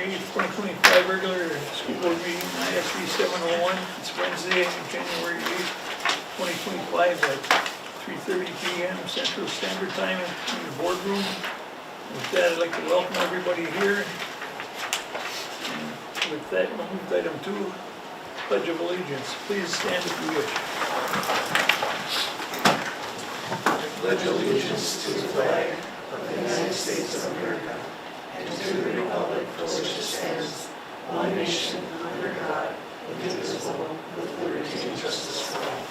8th, 2025 regular school board meeting, ISD 701. It's Wednesday, January 8th, 2025 at 3:30 p.m. Central Standard Time in the boardroom. With that, I'd like to welcome everybody here. And with that, we'll move to item 2, Pledge of Allegiance. Please stand if you wish. I pledge allegiance to the flag of the United States of America and to the republic for which it stands, one nation, under God, indivisible, with liberty and justice for all.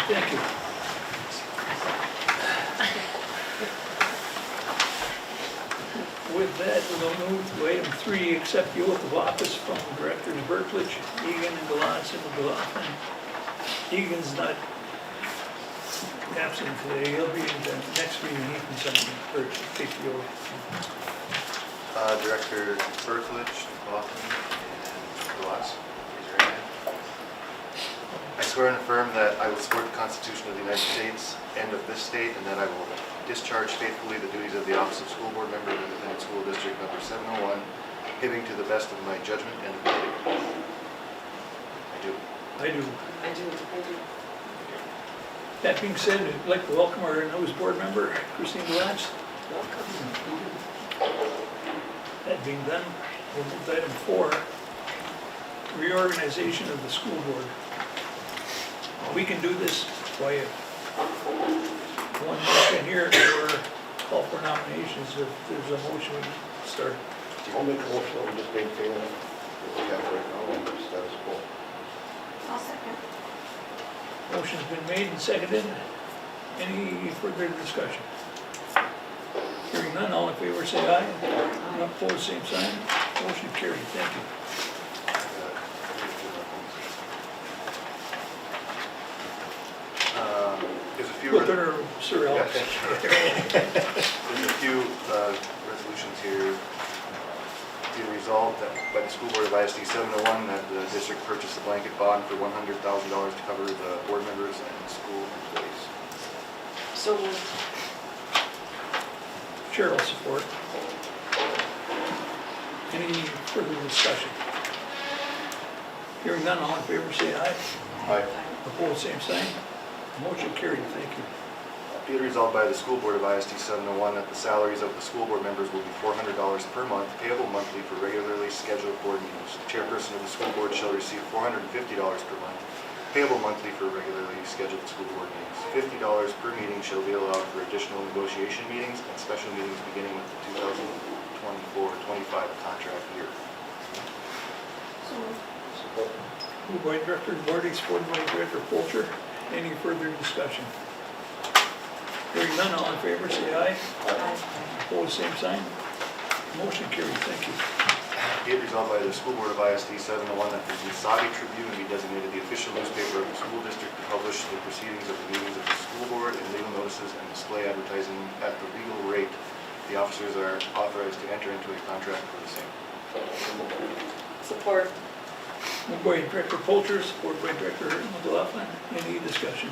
Thank you. With that, we'll move to item 3, accept the oath of office from Directors Berklich, Egan, and Gallant, and McLaughlin. Egan's not absent today. He'll be in the next meeting. He can sign or take the oath. Director Berklich, McLaughlin, and Gallant, raise your hand. I swear and affirm that I will support the Constitution of the United States and of this state, and that I will discharge faithfully the duties of the office of school board member of Independent School District number 701, Hibbing to the best of my judgment and ability. I do. I do. I do. That being said, I'd like to welcome our newest board member, Christine Gallant. Welcome. That being done, we'll move to item 4, reorganization of the school board. We can do this by one motion here or call for nominations. If there's a motion, we can start. I'll make a motion, we just maintain what we have right now and the status quo. I'll second. Motion's been made and seconded. Any further discussion? Hearing none, all in favor say aye. Aye. Opposed, same sign. Motion carried. Thank you. There's a few. Well, there are Sir Alex. There's a few resolutions here. Be resolved that by the school board of ISD 701 that the district purchase a blanket bond for $100,000 to cover the board members and school employees. So moved. Chair will support. Any further discussion? Hearing none, all in favor say aye. Aye. Opposed, same sign. Motion carried. Thank you. Be it resolved by the school board of ISD 701 that the salaries of the school board members will be $400 per month, payable monthly for regularly scheduled board meetings. The chairperson of the school board shall receive $450 per month, payable monthly for regularly scheduled school board meetings. $50 per meeting shall be allowed for additional negotiation meetings and special meetings beginning with the 2024-25 contract year. So moved. Support. Moved by Director Duarte, supported by Director Polcher. Any further discussion? Hearing none, all in favor say aye. Aye. Opposed, same sign. Motion carried. Thank you. Be it resolved by the school board of ISD 701 that the Usabi Tribune be designated the official newspaper of the school district to publish the proceedings of the meetings of the school board and legal notices and display advertising at the legal rate. The officers are authorized to enter into a contract for the same. Support. Moved by Director Polcher, supported by Director McLaughlin. Any discussion?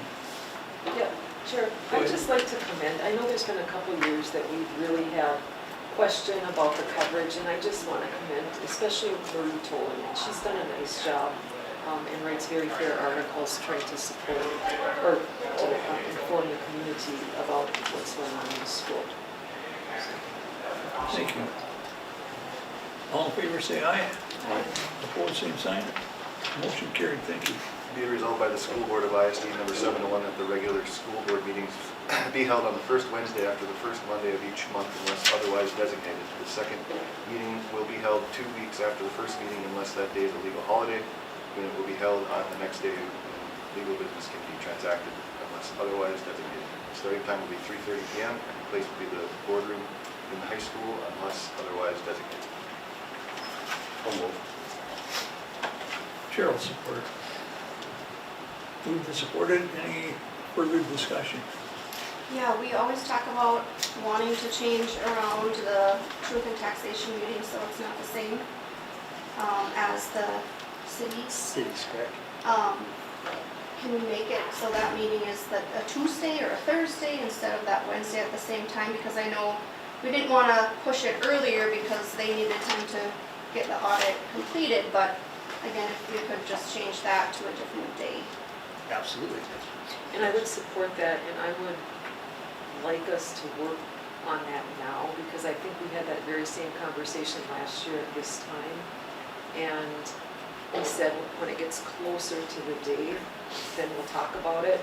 Yeah, sure. I'd just like to commend, I know there's been a couple years that we really have question about the coverage, and I just want to commend, especially Marie Tolan. She's done a nice job and writes very fair articles trying to support or to inform the community about what's going on in the school. Thank you. All in favor say aye. Aye. Opposed, same sign. Motion carried. Thank you. Be it resolved by the school board of ISD number 701 that the regular school board meetings be held on the first Wednesday after the first Monday of each month unless otherwise designated. The second meeting will be held 2 weeks after the first meeting unless that day is a legal holiday. And it will be held on the next day when legal business can be transacted unless otherwise designated. The starting time will be 3:30 p.m. and the place will be the boardroom in the high school unless otherwise designated. Chair will support. Moved and supported. Any further discussion? Yeah, we always talk about wanting to change around the truth and taxation meeting so it's not the same as the cities. Cities, correct. Can we make it so that meeting is a Tuesday or a Thursday instead of that Wednesday at the same time? Because I know we didn't wanna push it earlier because they needed time to get the audit completed, but again, if we could just change that to a different date. Absolutely. And I would support that, and I would like us to work on that now, because I think we had that very same conversation last year at this time. And we said when it gets closer to the date, then we'll talk about it.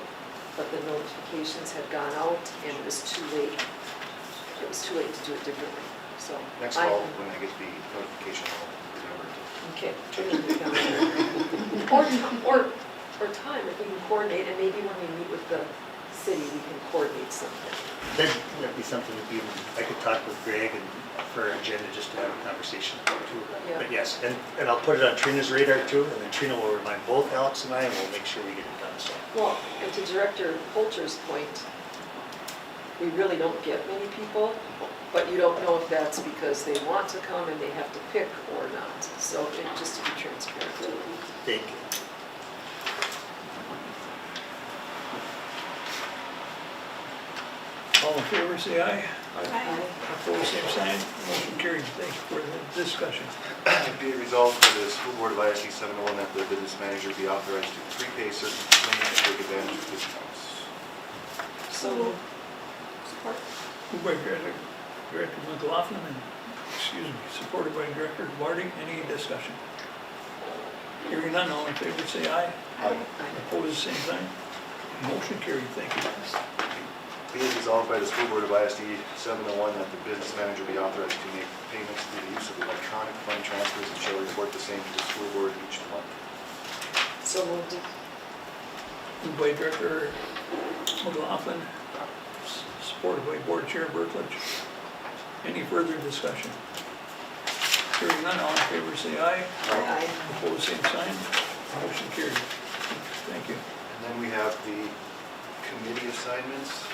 But the notifications had gone out and it was too late. It was too late to do it differently, so. Next I- fall, when I get the notification, I'll remember to. Okay. put it in the calendar. Or time, if we can coordinate, and maybe when we meet with the city, we can coordinate something. That'd be something that I could talk with Greg and for our agenda, just to have a conversation about too. Yeah. But yes, and I'll put it on Trina's radar too, and then Trina will remind both Alex and I, and we'll make sure we get it done, so. Well, and to Director Polter's point, we really don't get many people, but you don't know if that's because they want to come and they have to pick or not. So just to be transparent. Thank you. All in favor, say aye. Aye. Opposed, same sign. Motion carried. Thank you for the discussion. Be it resolved by the School Board of ISD 701 that the business manager be authorized to prepay certain claims to take advantage of discounts. So, Support. Moved by Director McLaughlin and, supported by Director Duarte. Any discussion? Hearing none, all in favor, say aye. Opposed, same sign. Motion carried. Thank you. Be it resolved by the School Board of ISD 701 that the business manager be authorized to make payments through the use of electronic fund transfers and shall report the same to the school board each month. so moved. Moved by Director McLaughlin, supported by Board Chair Bertlich. Any further discussion? Hearing none, all in favor say aye. Aye. Opposed, same sign. Motion carried. Thank you. And then we have the committee assignments.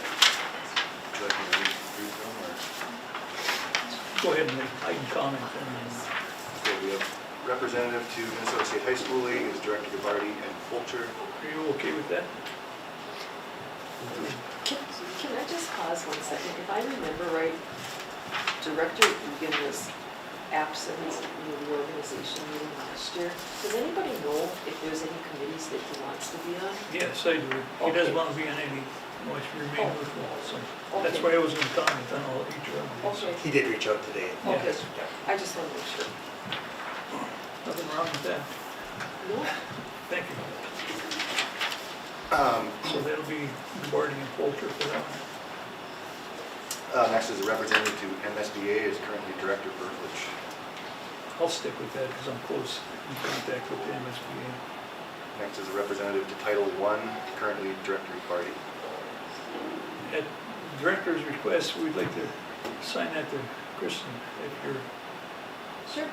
Would you like me to read through them, or? Go ahead and I can comment. Okay, we have representative to Minnesota State High School League is Director Gabarty and Fulcher. Are you okay with that? Can I just pause 1 second? If I remember right, Director Egan was absent in the reorganization meeting last year. Does anybody know if there's any committees that he wants to be on? Yes, I do. He doesn't Okay. want to be on any, wants to remain Oh. neutral, so that's Okay. why I was going to comment on all each of them. Okay, He did reach out today. okay. Yes. I just want to make sure. Nothing wrong with that. No? Thank you. Um, So that'll be Duarte and Coulter for that one. Next is a representative to MSBA is currently Director Bertlich. I'll stick with that because I'm close in contact with the MSBA. Next is a representative to Title I, currently Director Gabarty. At director's request, we'd like to sign that to Kristen if you're Sure.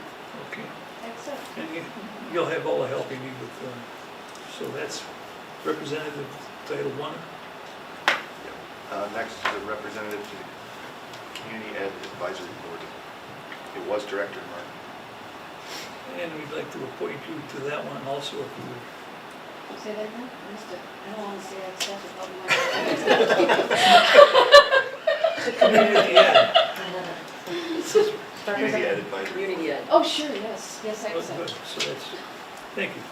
okay. Excellent. And you'll have all the help you need with, so that's Representative Title I. Next is a representative to the Community Ed Advisory Board. It was Director Martin. And we'd like to appoint you to that one also if you would. Say that again? I missed it. I don't want to say that stuff about Community Ed. Community Ed Advisory. Community Ed. Oh, sure, yes, yes, I Oh, accept. good. So that's, thank you.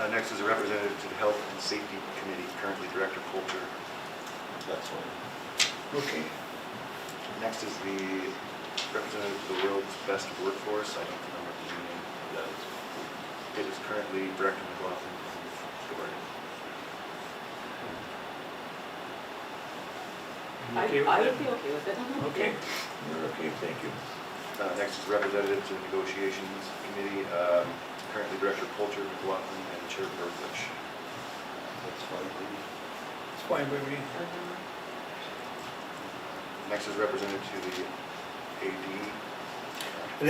Next is a representative to the Health and Safety Committee, currently Director Fulcher. That's one. Okay. Next is the representative to the World's Best Workforce. I don't remember the name of that. It is currently Director McLaughlin and Gabarty. You okay with I that? would be okay with it. Okay, you're okay, thank you. Next is representative to the Negotiations Committee, currently Director Fulcher, McLaughlin, and Chair Bertlich. That's fine. It's fine by me. Next is representative to the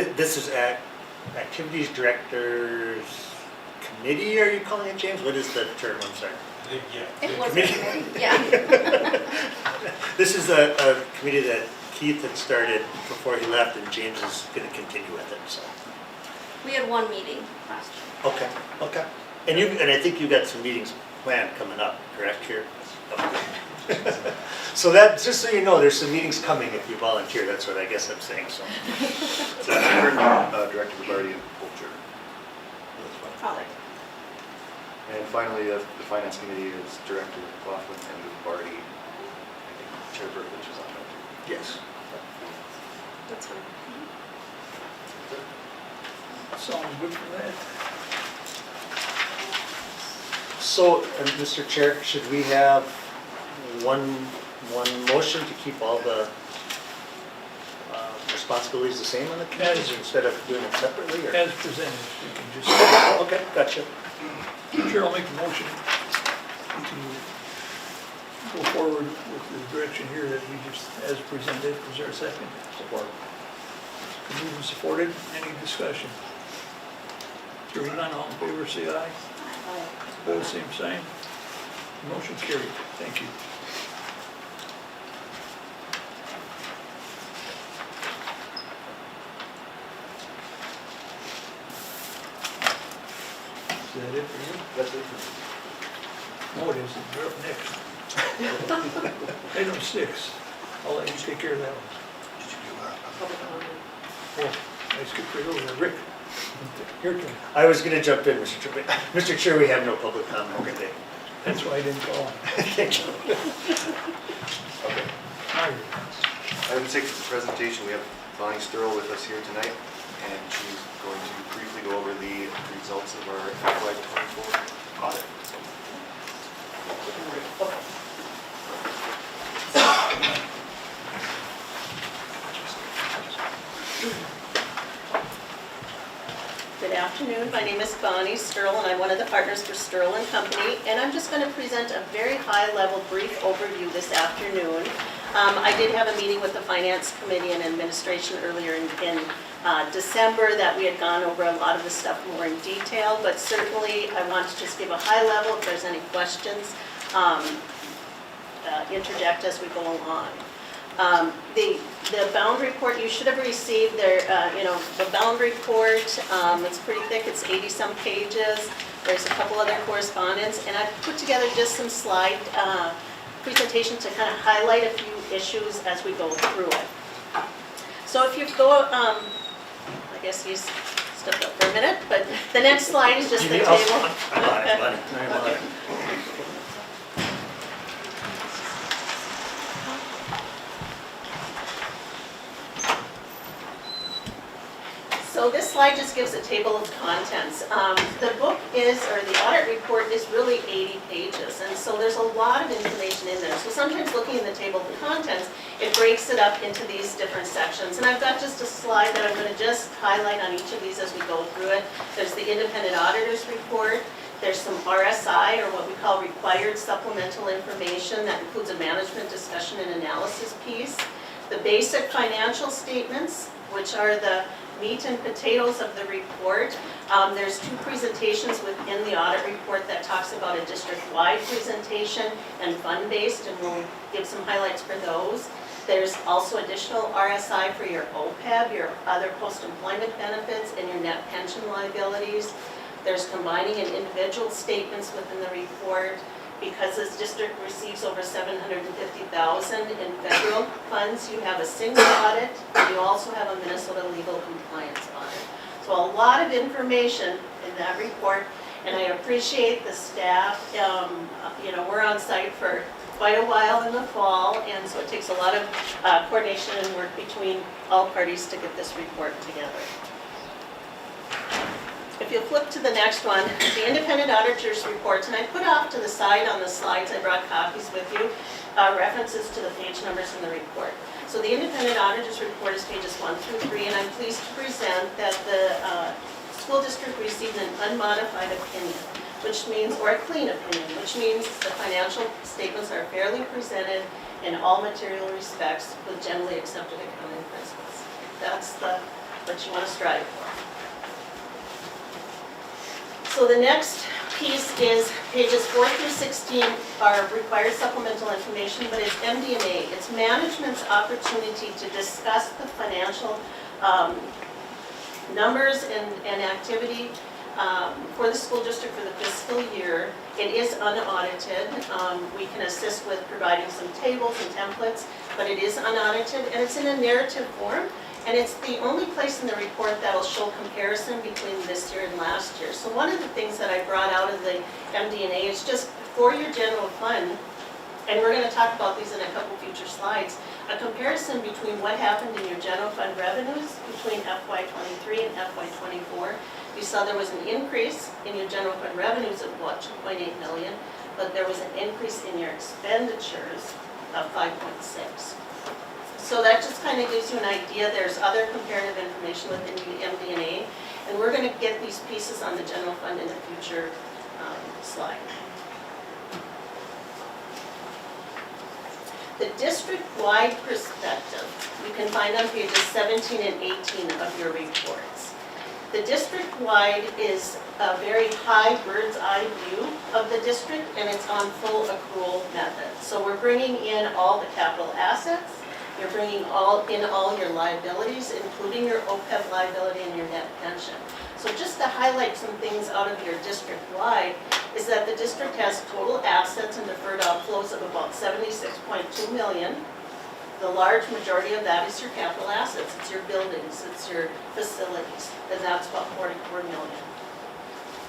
AD. This is Activities Directors Committee, are you calling it, James? What is the term, I'm sorry? It was a Committee. committee, yeah. This is a committee that Keith had started before he left, and James is going to continue with it, so. We had one meeting last year. Okay, okay. And I think you got some meetings planned coming up, correct, here? Okay. So that, just so you know, there's some meetings coming if you volunteer, that's what I guess I'm saying, so. Director Barty and Polcher. Probably. And finally, the Finance Committee is Director Laughlin and Barty. I think Chair Berkovich is on that too. Yes. That's fine. Sounds good for that. So, Mr. Chair, should we have one motion to keep all the responsibilities the same on the committees instead of doing it separately, or? As presented, we can just, Okay, gotcha. Chair will make a motion to go forward with the direction here that we just, as presented. Is there a second? Support. Moved and supported. Any discussion? Hearing none, all in favor, say aye. Opposed, same sign. Motion carried. Thank you. Is that it for you? That's it for No, it isn't. You're up next. Item 6. I'll let you take care of that one. Public comment. Oh, I skipped right over that. Rick, your turn. I was gonna jump in, Mr. Chair, but Mr. Chair, we have no public comment today. That's why I didn't call. Thank you. Okay. Now you're. Item 6 is a presentation. We have Bonnie Sturl with us here tonight, and she's going to briefly go over the results of our FY24 audit. Good afternoon, my name is Bonnie Sturl and I'm one of the partners for Sturl and Company, and I'm just going to present a very high-level brief overview this afternoon. I did have a meeting with the Finance Committee and Administration earlier in December that we had gone over a lot of the stuff more in detail, but certainly I want to just give a high level. If there's any questions, interject as we go along. The bound report, you should have received their, the bound report. It's pretty thick, it's 80-some pages. There's a couple other correspondence, and I've put together just some slide presentation to kind of highlight a few issues as we go through it. So if you go, I guess he's stepped up for a minute, but the next slide is just the table. I'm on it, buddy. I'm on it. So this slide just gives a table of contents. The book is, or the audit report is really 80 pages, and so there's a lot of information in there. So sometimes looking in the table of contents, it breaks it up into these different sections. And I've got just a slide that I'm going to just highlight on each of these as we go through it. There's the independent auditor's report. There's some RSI, or what we call required supplemental information, that includes a management discussion and analysis piece. The basic financial statements, which are the meat and potatoes of the report. There's 2 presentations within the audit report that talks about a district-wide presentation and fund-based, and we'll give some highlights for those. There's also additional RSI for your OPEB, your other post-employment benefits, and your net pension liabilities. There's combining and individual statements within the report. Because this district receives over $750,000 in federal funds, you have a single audit, and you also have a Minnesota legal compliance audit. So a lot of information in that report, and I appreciate the staff. We're on site for quite a while in the fall, and so it takes a lot of coordination and work between all parties to get this report together. If you'll flip to the next one, the independent auditor's reports, and I put off to the side on the slides, I brought copies with you, references to the page numbers in the report. So the independent auditor's report is pages 1 through 3, and I'm pleased to present that the school district received an unmodified opinion, which means, or a clean opinion, which means the financial statements are fairly presented in all material respects with generally accepted accounting principles. That's what you want to strive for. So the next piece is pages 4 through 16 are required supplemental information, but it's MD&A. It's management's opportunity to discuss the financial numbers and activity for the school district for the fiscal year, It is unaudited. We can assist with providing some tables and templates, but it is unaudited, and it's in a narrative form. And it's the only place in the report that will show comparison between this year and last year. So one of the things that I brought out of the MD&A is just for your general fund, and we're going to talk about these in a couple future slides, a comparison between what happened in your general fund revenues between FY23 and FY24. You saw there was an increase in your general fund revenues of what, 2.8 million, but there was an increase in your expenditures of 5.6. So that just kind of gives you an idea. There's other comparative information within the MD&A, and we're going to get these pieces on the general fund in a future slide. The district-wide perspective you can find on pages 17 and 18 of your reports. The district-wide is a very high bird's eye view of the district, and it's on full accrual method. So we're bringing in all the capital assets, you're bringing in all your liabilities, including your OPEB liability and your net pension. So just to highlight some things out of your district-wide is that the district has total assets and deferred outflows of about 76.2 million. The large majority of that is your capital assets. It's your buildings, it's your facilities, and that's about 44 million.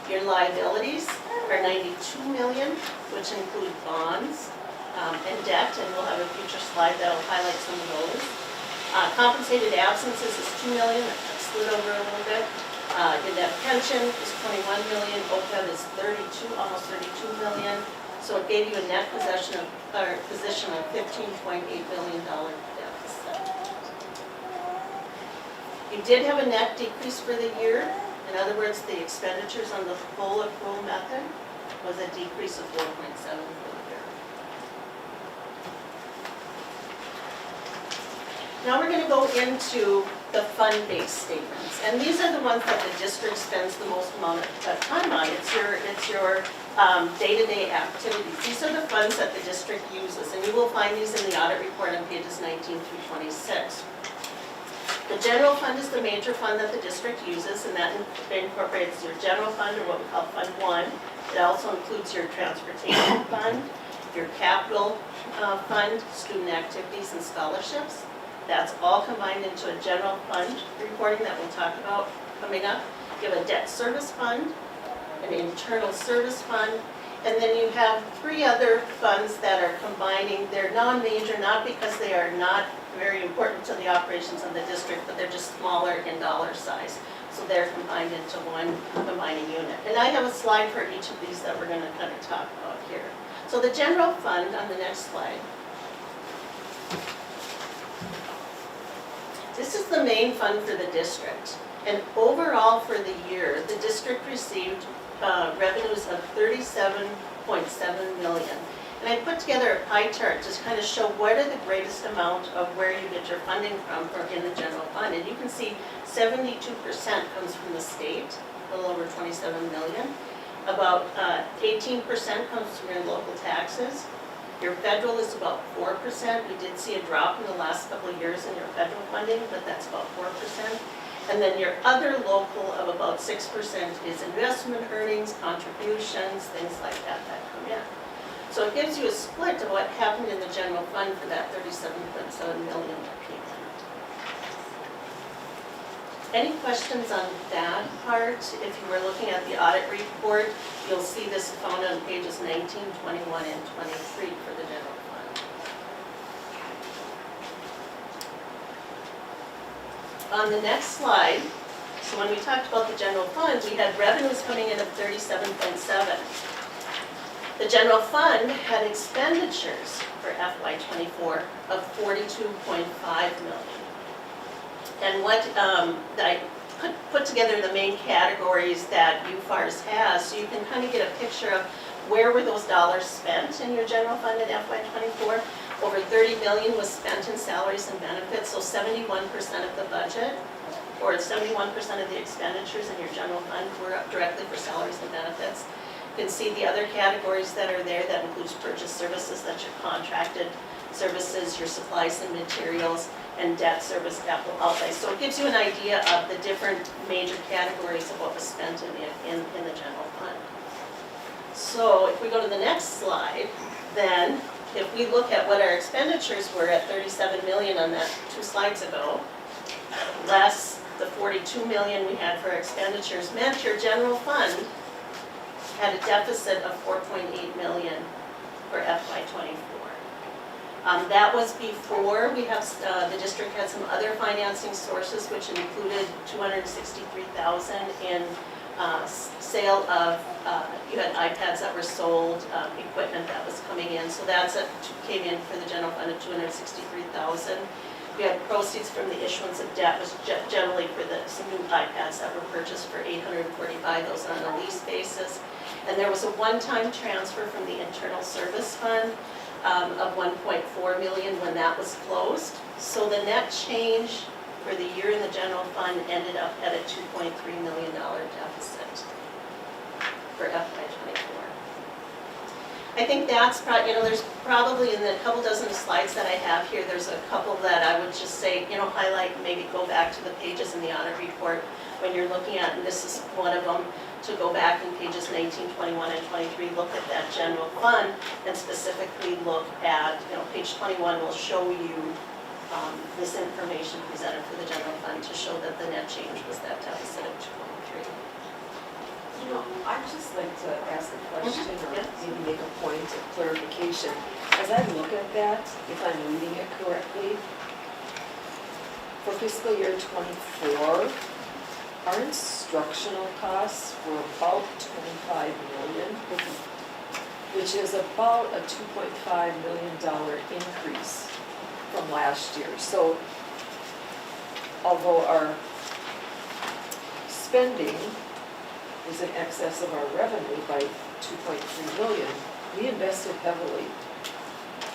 Your liabilities are 92 million, which include bonds and debt, and we'll have a future slide that will highlight some of those. Compensated absences is 2 million, that slid over a little bit. Your net pension is 21 million, OPEB is 32, almost 32 million. So it gave you a net position of $15.8 billion deficit. You did have a net decrease for the year. In other words, the expenditures on the full accrual method was a decrease of 4.7 for the year. Now we're going to go into the fund-based statements, and these are the ones that the district spends the most amount of time on. It's your day-to-day activities. These are the funds that the district uses, and you will find these in the audit report on pages 19 through 26. The general fund is the major fund that the district uses, and that incorporates your general fund, or what we call Fund 1. It also includes your transportation fund, your capital fund, student activities and scholarships. That's all combined into a general fund reporting that we'll talk about coming up. You have a debt service fund, an internal service fund, and then you have 3 other funds that are combining. They're non-major, not because they are not very important to the operations of the district, but they're just smaller in dollar size. So they're combined into one combining unit. And I have a slide for each of these that we're going to kind of talk about here. So the general fund on the next slide. This is the main fund for the district. And overall for the year, the district received revenues of 37.7 million. And I put together a pie chart to kind of show what are the greatest amount of where you get your funding from in the general fund. And you can see 72% comes from the state, a little over 27 million. About 18% comes from your local taxes. Your federal is about 4%. We did see a drop in the last couple of years in your federal funding, but that's about 4%. And then your other local of about 6% is investment earnings, contributions, things like that come in. So it gives you a split of what happened in the general fund for that 37.7 million that came in. Any questions on that part? If you were looking at the audit report, you'll see this found on pages 19, 21, and 23 for the general fund. On the next slide, so when we talked about the general fund, we had revenues coming in of 37.7. The general fund had expenditures for FY24 of 42.5 million. And what I put together the main categories that UFARS has, so you can kind of get a picture of where were those dollars spent in your general fund in FY24. Over 30 million was spent in salaries and benefits, so 71% of the budget, or 71% of the expenditures in your general fund were directly for salaries and benefits. You can see the other categories that are there. That includes purchase services, that's your contracted services, your supplies and materials, and debt service capital outlay. So it gives you an idea of the different major categories of what was spent in the general fund. So if we go to the next slide, then if we look at what our expenditures were at 37 million on that 2 slides ago, less the 42 million we had for expenditures, meant your general fund had a deficit of 4.8 million for FY '24. That was before we have, the district had some other financing sources, which included 263,000 in sale of, you had iPads that were sold, equipment that was coming in, so that's came in for the general fund of 263,000. We had proceeds from the issuance of debt, was generally for some new iPads that were purchased for 845, those are on a lease basis. And there was a one-time transfer from the internal service fund of 1.4 million when that was closed. So the net change for the year in the general fund ended up at a $2.3 million deficit for FY '24. I think that's probably, there's probably in the couple dozen slides that I have here, there's a couple that I would just say, highlight, maybe go back to the pages in the audit report when you're looking at, and this is one of them, to go back in pages 19, 21, and 23, look at that general fund, and specifically look at, page 21 will show you this information presented for the general fund to show that the net change was that deficit of 2.3. I'd just like to ask a question or Yes. maybe make a point of clarification. As I look at that, if I'm reading it correctly, for fiscal year '24, our instructional costs were about 25 million, which is about a $2.5 million increase from last year. So although our spending was in excess of our revenue by 2.3 million, we invested heavily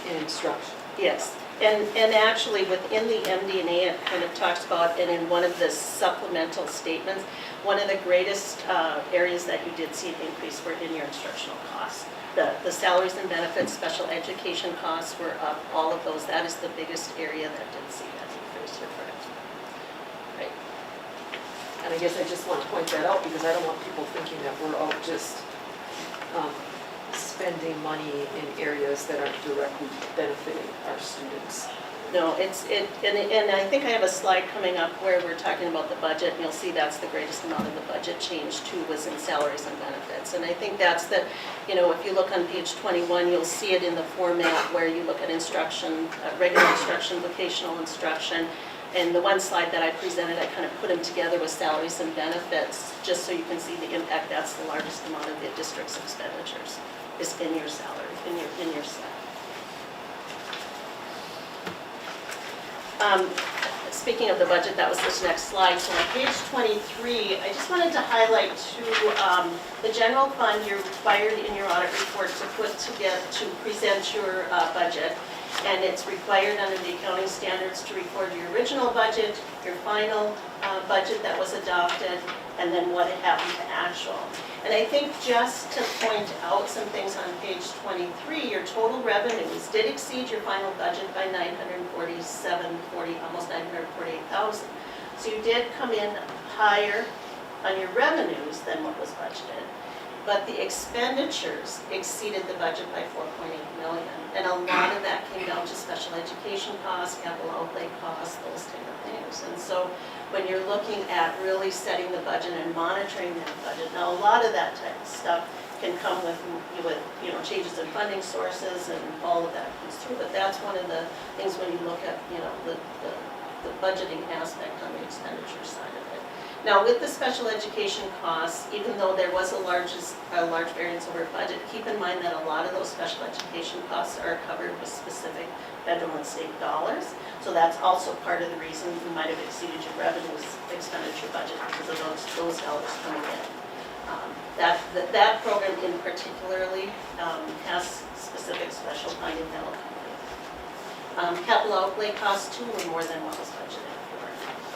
in instruction. Yes, and actually within the MD&A, it kind of talks about, and in one of the supplemental statements, one of the greatest areas that you did see an increase were in your instructional costs. The salaries and benefits, special education costs were up, all of those. That is the biggest area that did see that increase, you're correct. Right. And I guess I just want to point that out because I don't want people thinking that we're all just spending money in areas that aren't directly benefiting our students. No, and I think I have a slide coming up where we're talking about the budget, and you'll see that's the greatest amount of the budget change too was in salaries and benefits. And I think that's the, if you look on page 21, you'll see it in the format where you look at instruction, regular instruction, vocational instruction. And the one slide that I presented, I kind of put them together with salaries and benefits, just so you can see the impact. That's the largest amount of the district's expenditures is in your salary, in your set. Speaking of the budget, that was this next slide. So on page 23, I just wanted to highlight too, the general fund, you're required in your audit report to present your budget. And it's required under the accounting standards to record your original budget, your final budget that was adopted, and then what had happened to actual. And I think just to point out some things on page 23, your total revenues did exceed your final budget by almost 948,000. So you did come in higher on your revenues than what was budgeted. But the expenditures exceeded the budget by 4.8 million. And a lot of that came down to special education costs, capital outlay costs, those type of things. And so when you're looking at really setting the budget and monitoring that budget, now a lot of that type of stuff can come with changes in funding sources and all of that comes through. But that's one of the things when you look at, the budgeting aspect on the expenditure side of it. Now, with the special education costs, even though there was a large variance over budget, keep in mind that a lot of those special education costs are covered with specific federal and state dollars. So that's also part of the reason you might have exceeded your revenues expenditure budget because of those dollars coming in. That program in particularly has specific special funding that will come in. Capital outlay costs too were more than what was budgeted.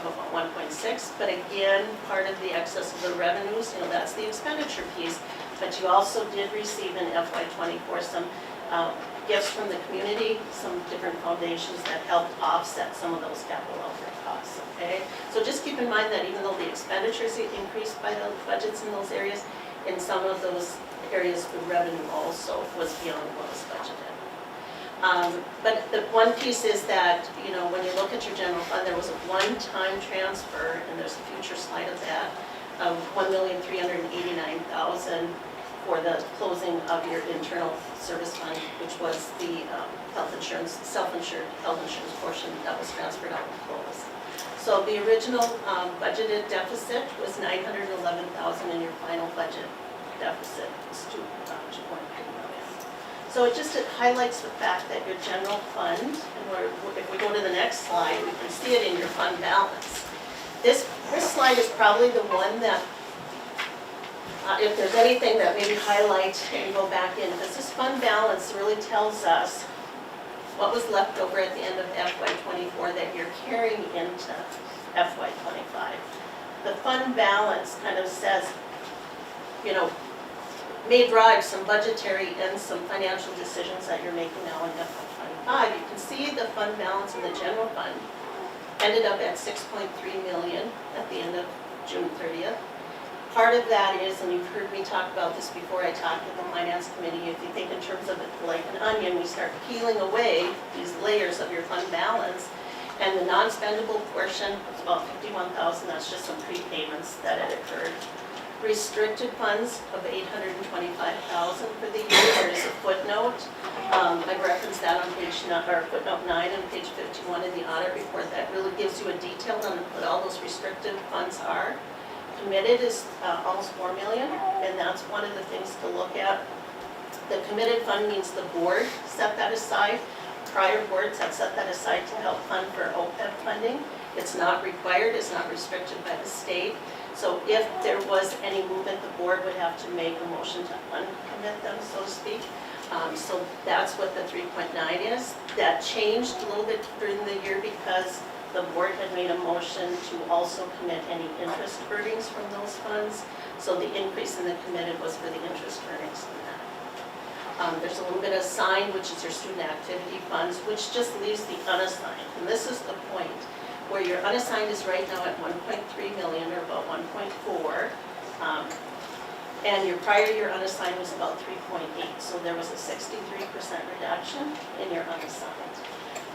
About 1.6, but again, part of the excess of the revenues, that's the expenditure piece, but you also did receive in FY '24 some gifts from the community, some different foundations that helped offset some of those capital outlay costs, okay? So just keep in mind that even though the expenditures increased by the budgets in those areas, in some of those areas for revenue also was beyond what was budgeted. But the one piece is that, you know, when you look at your general fund, there was a one-time transfer, and there's a future slide of that, of $1,389,000 for the closing of your internal service fund, which was the health insurance, self-insured health insurance portion that was transferred out and closed. So the original budgeted deficit was $911,000, and your final budget deficit was $2.3 million. So it highlights the fact that your general fund, and if we go to the next slide, we can see it in your fund balance. This slide is probably the one that, if there's anything that maybe highlight and go back in, because this fund balance really tells us what was left over at the end of FY24 that you're carrying into FY25. The fund balance kind of says, you know, may drive some budgetary and some financial decisions that you're making now in FY25. You can see the fund balance in the general fund ended up at $6.3 million at the end of June 30th. Part of that is, and you've heard me talk about this before, I talked with the finance committee, if you think in terms of it like an onion, we start peeling away these layers of your fund balance, and the non-spendable portion was about $51,000, that's just some prepayments that had occurred. Restricted funds of $825,000 for the year, there is a footnote. I referenced that on footnote 9 on page 51 in the audit report that really gives you a detail on what all those restricted funds are. Committed is almost $4 million, and that's one of the things to look at. The committed fund means the board set that aside. Prior boards have set that aside to help fund for OPEB funding. It's not required, it's not restricted by the state. So if there was any movement, the board would have to make a motion to uncommit them, so to speak. So that's what the 3.9 is. That changed a little bit during the year because the board had made a motion to also commit any interest earnings from those funds. So the increase in the committed was for the interest earnings in that. There's a little bit assigned, which is your student activity funds, which just leaves the unassigned. And this is the point where your unassigned is right now at 1.3 million or about 1.4. And your prior year unassigned was about 3.8. So there was a 63% reduction in your unassigned.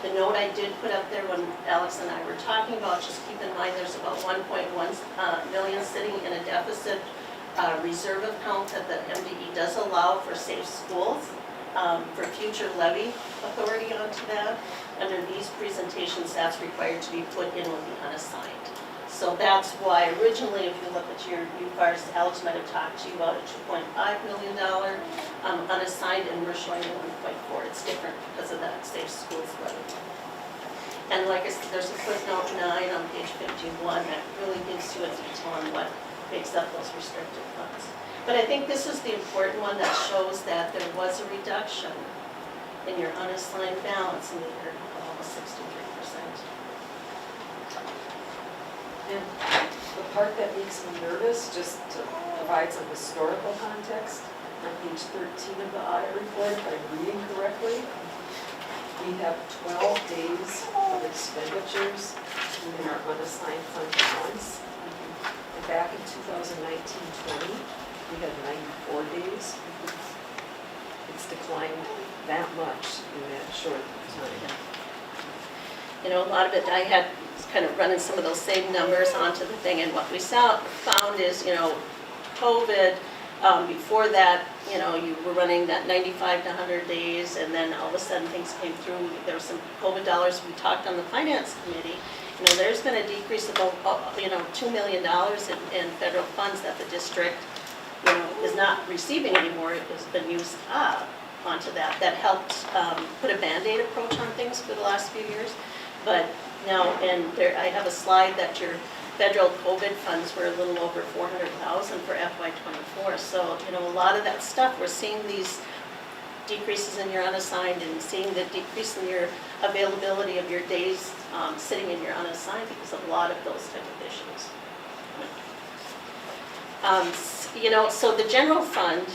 The note I did put up there when Alex and I were talking about, just keep in mind there's about 1.1 million sitting in a deficit reserve account that the MDE does allow for safe schools, for future levy authority onto that. Under these presentations, that's required to be put in with the unassigned. So that's why originally, if you look at your UFARs, Alex might have talked to you about a $2.5 million unassigned, and we're showing you 1.4. It's different because of that safe schools levy. And like I said, there's a footnote 9 on page 51 that really gives you a detail on what makes up those restricted funds. But I think this is the important one that shows that there was a reduction in your unassigned balance in the year of almost 63%. And the part that makes me nervous, just to provide some historical context, on page 13 of the audit report, if I'm reading correctly, we have 12 days of expenditures in our unassigned fund balance. And back in 2019-20, we had 94 days. It's declined that much in that short time. You know, a lot of it, I had kind of running some of those same numbers onto the thing, and what we found is, you know, COVID, before that, you know, you were running that 95 to 100 days, and then all of a sudden things came through. There were some COVID dollars. We talked on the finance committee. You know, there's been a decrease of, you know, $2 million in federal funds that the district, you know, is not receiving anymore. It has been used onto that. That helped put a Band-Aid approach on things for the last few years. But now, and there, I have a slide that your federal COVID funds were a little over $400,000 for FY24. So, you know, a lot of that stuff, we're seeing these decreases in your unassigned and seeing the decrease in your availability of your days sitting in your unassigned because of a lot of those type of issues. You know, so the general fund,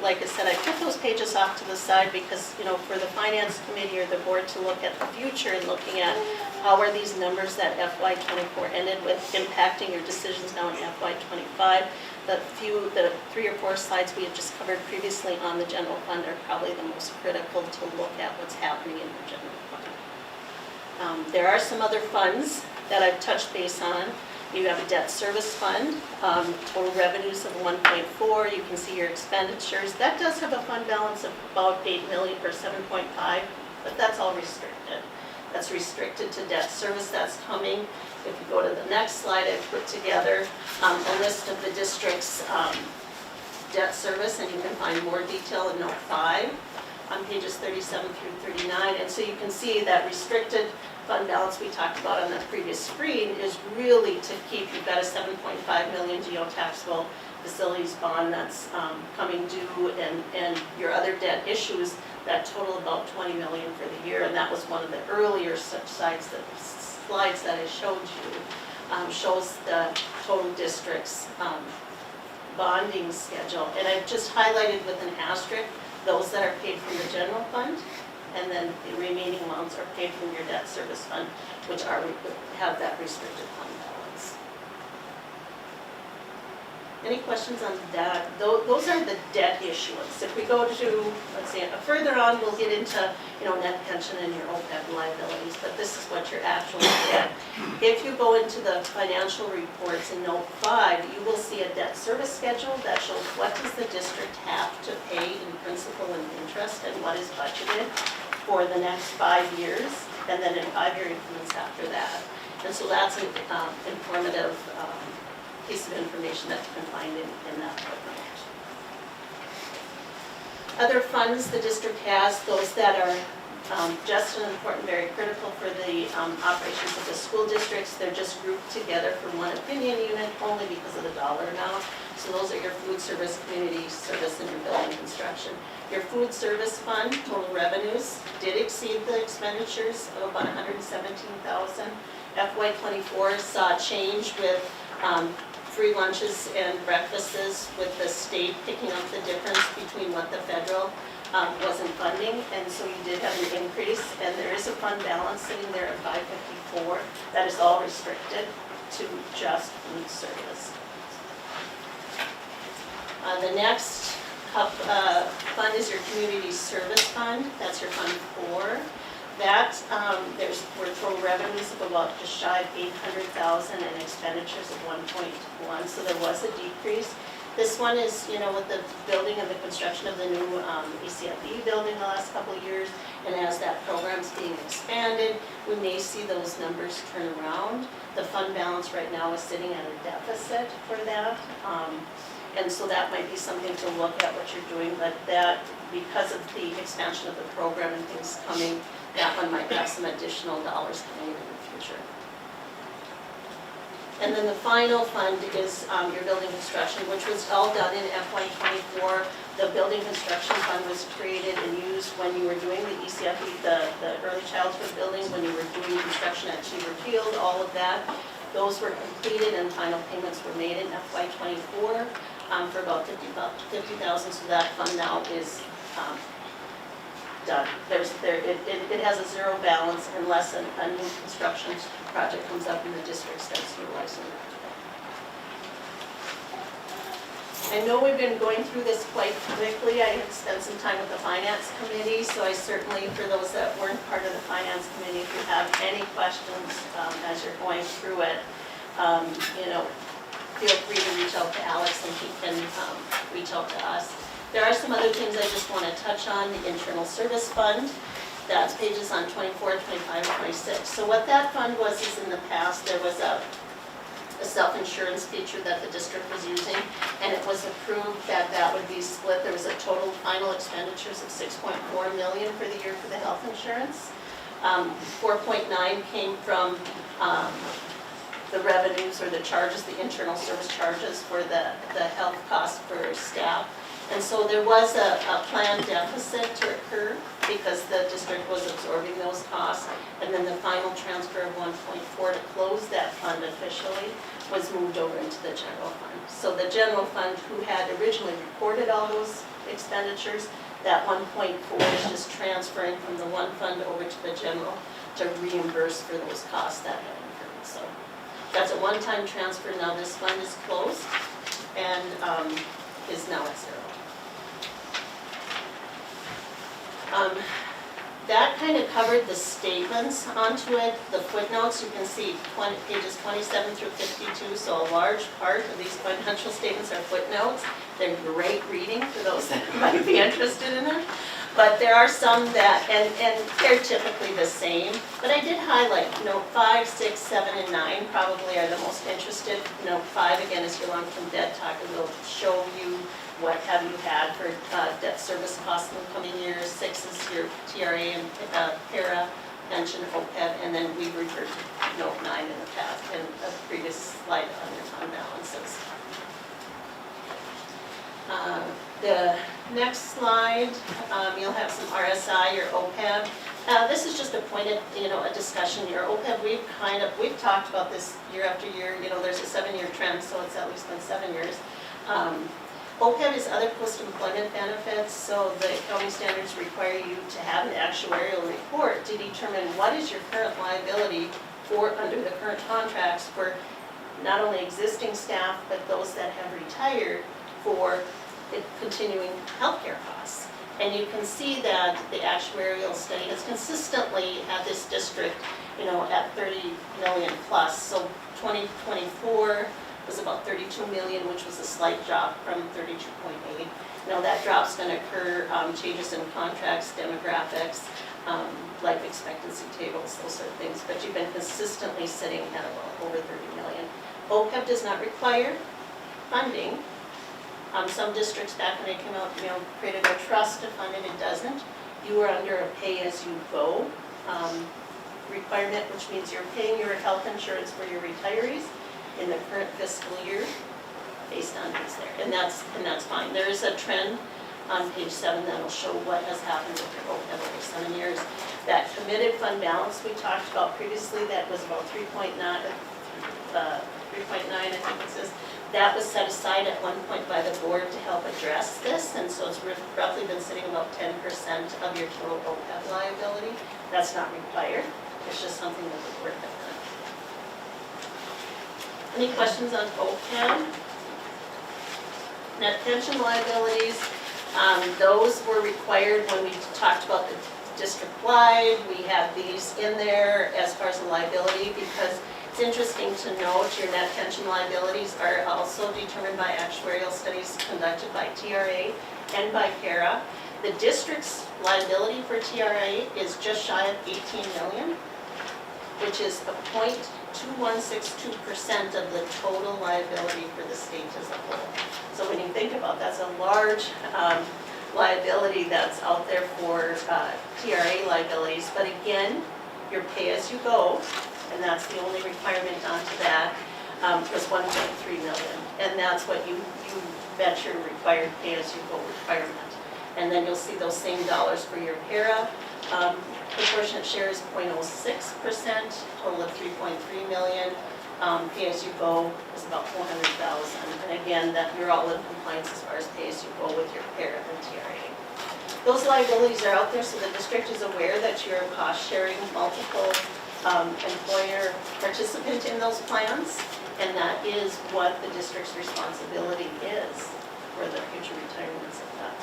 Like I said, I put those pages off to the side because, you know, for the finance committee or the board to look at the future and looking at how are these numbers that FY '24 ended with impacting your decisions now in FY '25. The 3 or 4 slides we had just covered previously on the general fund are probably the most critical to look at what's happening in the general fund. There are some other funds that I've touched base on. You have a debt service fund, total revenues of 1.4. You can see your expenditures. That does have a fund balance of about 8 million or 7.5, but that's all restricted. That's restricted to debt service. That's coming. If you go to the next slide, I've put together a list of the district's debt service, and you can find more detail in note 5 on pages 37 through 39. And so you can see that restricted fund balance we talked about on that previous screen is really to keep, you've got a 7.5 million geotaxable facilities bond that's coming due, and your other debt issues that total about 20 million for the year. And that was one of the earlier slides that I showed you, shows the total district's bonding schedule. And I've just highlighted with an asterisk those that are paid from the general fund, and then the remaining amounts are paid from your debt service fund, which have that restricted fund balance. Any questions on that? Those are the debt issuance. If we go to, let's see, further on, we'll get into, you know, net pension and your OPEB liabilities, but this is what you're actually debt. If you go into the financial reports in note 5, you will see a debt service schedule that shows what does the district have to pay in principal and interest and what is budgeted for the next 5 years, and then in 5-year increments after that. And so that's an informative piece of information that you can find in that footnote. Other funds the district has, those that are just as important, very critical for the operations of the school districts. They're just grouped together for one opinion unit only because of the dollar amount. So those are your food service, community service, and your building construction. Your food service fund, total revenues, did exceed the expenditures of about $117,000. FY '24 saw a change with free lunches and breakfasts, with the state picking up the difference between what the federal wasn't funding, and so you did have an increase, and there is a fund balance sitting there at 554. That is all restricted to just food service. The next fund is your community service fund. That's your fund 4. That, were total revenues of about just shy of 800,000 and expenditures of 1.1, so there was a decrease. This one is, you know, with the building and the construction of the new ECFE building the last couple of years, and as that program's being expanded, we may see those numbers turn around. The fund balance right now is sitting at a deficit for that, and so that might be something to look at what you're doing, but that, because of the expansion of the program and things coming, that one might have some additional dollars coming in the future. And then the final fund is your building construction, which was all done in FY '24. The building construction fund was created and used when you were doing the ECFE, the early childhood building, when you were doing construction at Cheever Field, all of that. Those were completed and final payments were made in FY '24 for about $50,000, so that fund now is done. It has a zero balance unless a new construction project comes up and the district starts utilizing it. I know we've been going through this quite quickly. I had spent some time with the finance committee, so I certainly, for those that weren't part of the finance committee, if you have any questions as you're going through it, you know, feel free to reach out to Alex and he can reach out to us. There are some other things I just want to touch on. The internal service fund, that's pages on 24, 25, and 26. So what that fund was is in the past there was a self-insurance feature that the district was using, and it was approved that that would be split. There was a total final expenditures of $6.4 million for the year for the health insurance. 4.9 came from the revenues or the charges, the internal service charges for the health costs for staff. And so there was a planned deficit to occur because the district was absorbing those costs. And then the final transfer of 1.4 to close that fund officially was moved over into the general fund. So the general fund, who had originally reported all those expenditures, that 1.4 is just transferring from the one fund over to the general to reimburse for those costs that had incurred. So that's a one-time transfer. Now this fund is closed and is now at zero. That kind of covered the statements onto it. The footnotes, you can see pages 27 through 52, so a large part of these financial statements are footnotes. They're great reading for those that might be interested in it. But there are some that, and they're typically the same, but I did highlight, note 5, 6, 7, and 9 probably are the most interested. Note 5, again, is your long-term debt talk. It will show you what have you had for debt service costs in the coming years. 6 is your TRA and para, pension, OPEB, and then we referred to note 9 in the past, in a previous slide on your fund balances. The next slide, you'll have some RSI, your OPEB. This is just a point of, a discussion. Your OPEB, we've talked about this year after year. There's a 7-year trend, so it's at least been 7 years. OPEB is other post-employment benefits, so the accounting standards require you to have an actuarial report to determine what is your current liability for, under the current contracts, for not only existing staff, but those that have retired, for the continuing healthcare costs. And you can see that the actuarial study has consistently had this district, at 30 million plus. So 2024 was about 32 million, which was a slight drop from 32.8. That drop's going to occur, changes in contracts, demographics, life expectancy tables, those sort of things. But you've been consistently sitting at about over 30 million. OPEB does not require funding. Some districts back when they came out, created a trust to fund it. It doesn't. You are under a pay-as-you-go requirement, which means you're paying your health insurance for your retirees in the current fiscal year based on what's there, and that's fine. There is a trend on page 7 that will show what has happened with your OPEB over 7 years. That committed fund balance we talked about previously, that was about 3.9, I think it says. That was set aside at one point by the board to help address this, and so it's roughly been sitting about 10% of your total OPEB liability. That's not required. It's just something that the board has done. Any questions on OPEB? Net pension liabilities, those were required when we talked about the district-wide. We have these in there as far as the liability, because it's interesting to note your net pension liabilities are also determined by actuarial studies conducted by TRA and by para. The district's liability for TRA is just shy of 18 million, which is a 0.2162% of the total liability for the state as a whole. So when you think about that's a large liability that's out there for TRA liabilities, but again, your pay-as-you-go, and that's the only requirement onto that, was 1.3 million. And that's what you bet your required pay-as-you-go requirement. And then you'll see those same dollars for your para. Proportionate share is 0.06%, total of 3.3 million. Pay-as-you-go is about 400,000. And again, that you're all in compliance as far as pay-as-you-go with your para and TRA. Those liabilities are out there, so the district is aware that you're cost-sharing multiple employer participant in those plans, and that is what the district's responsibility is for the future retirements of that.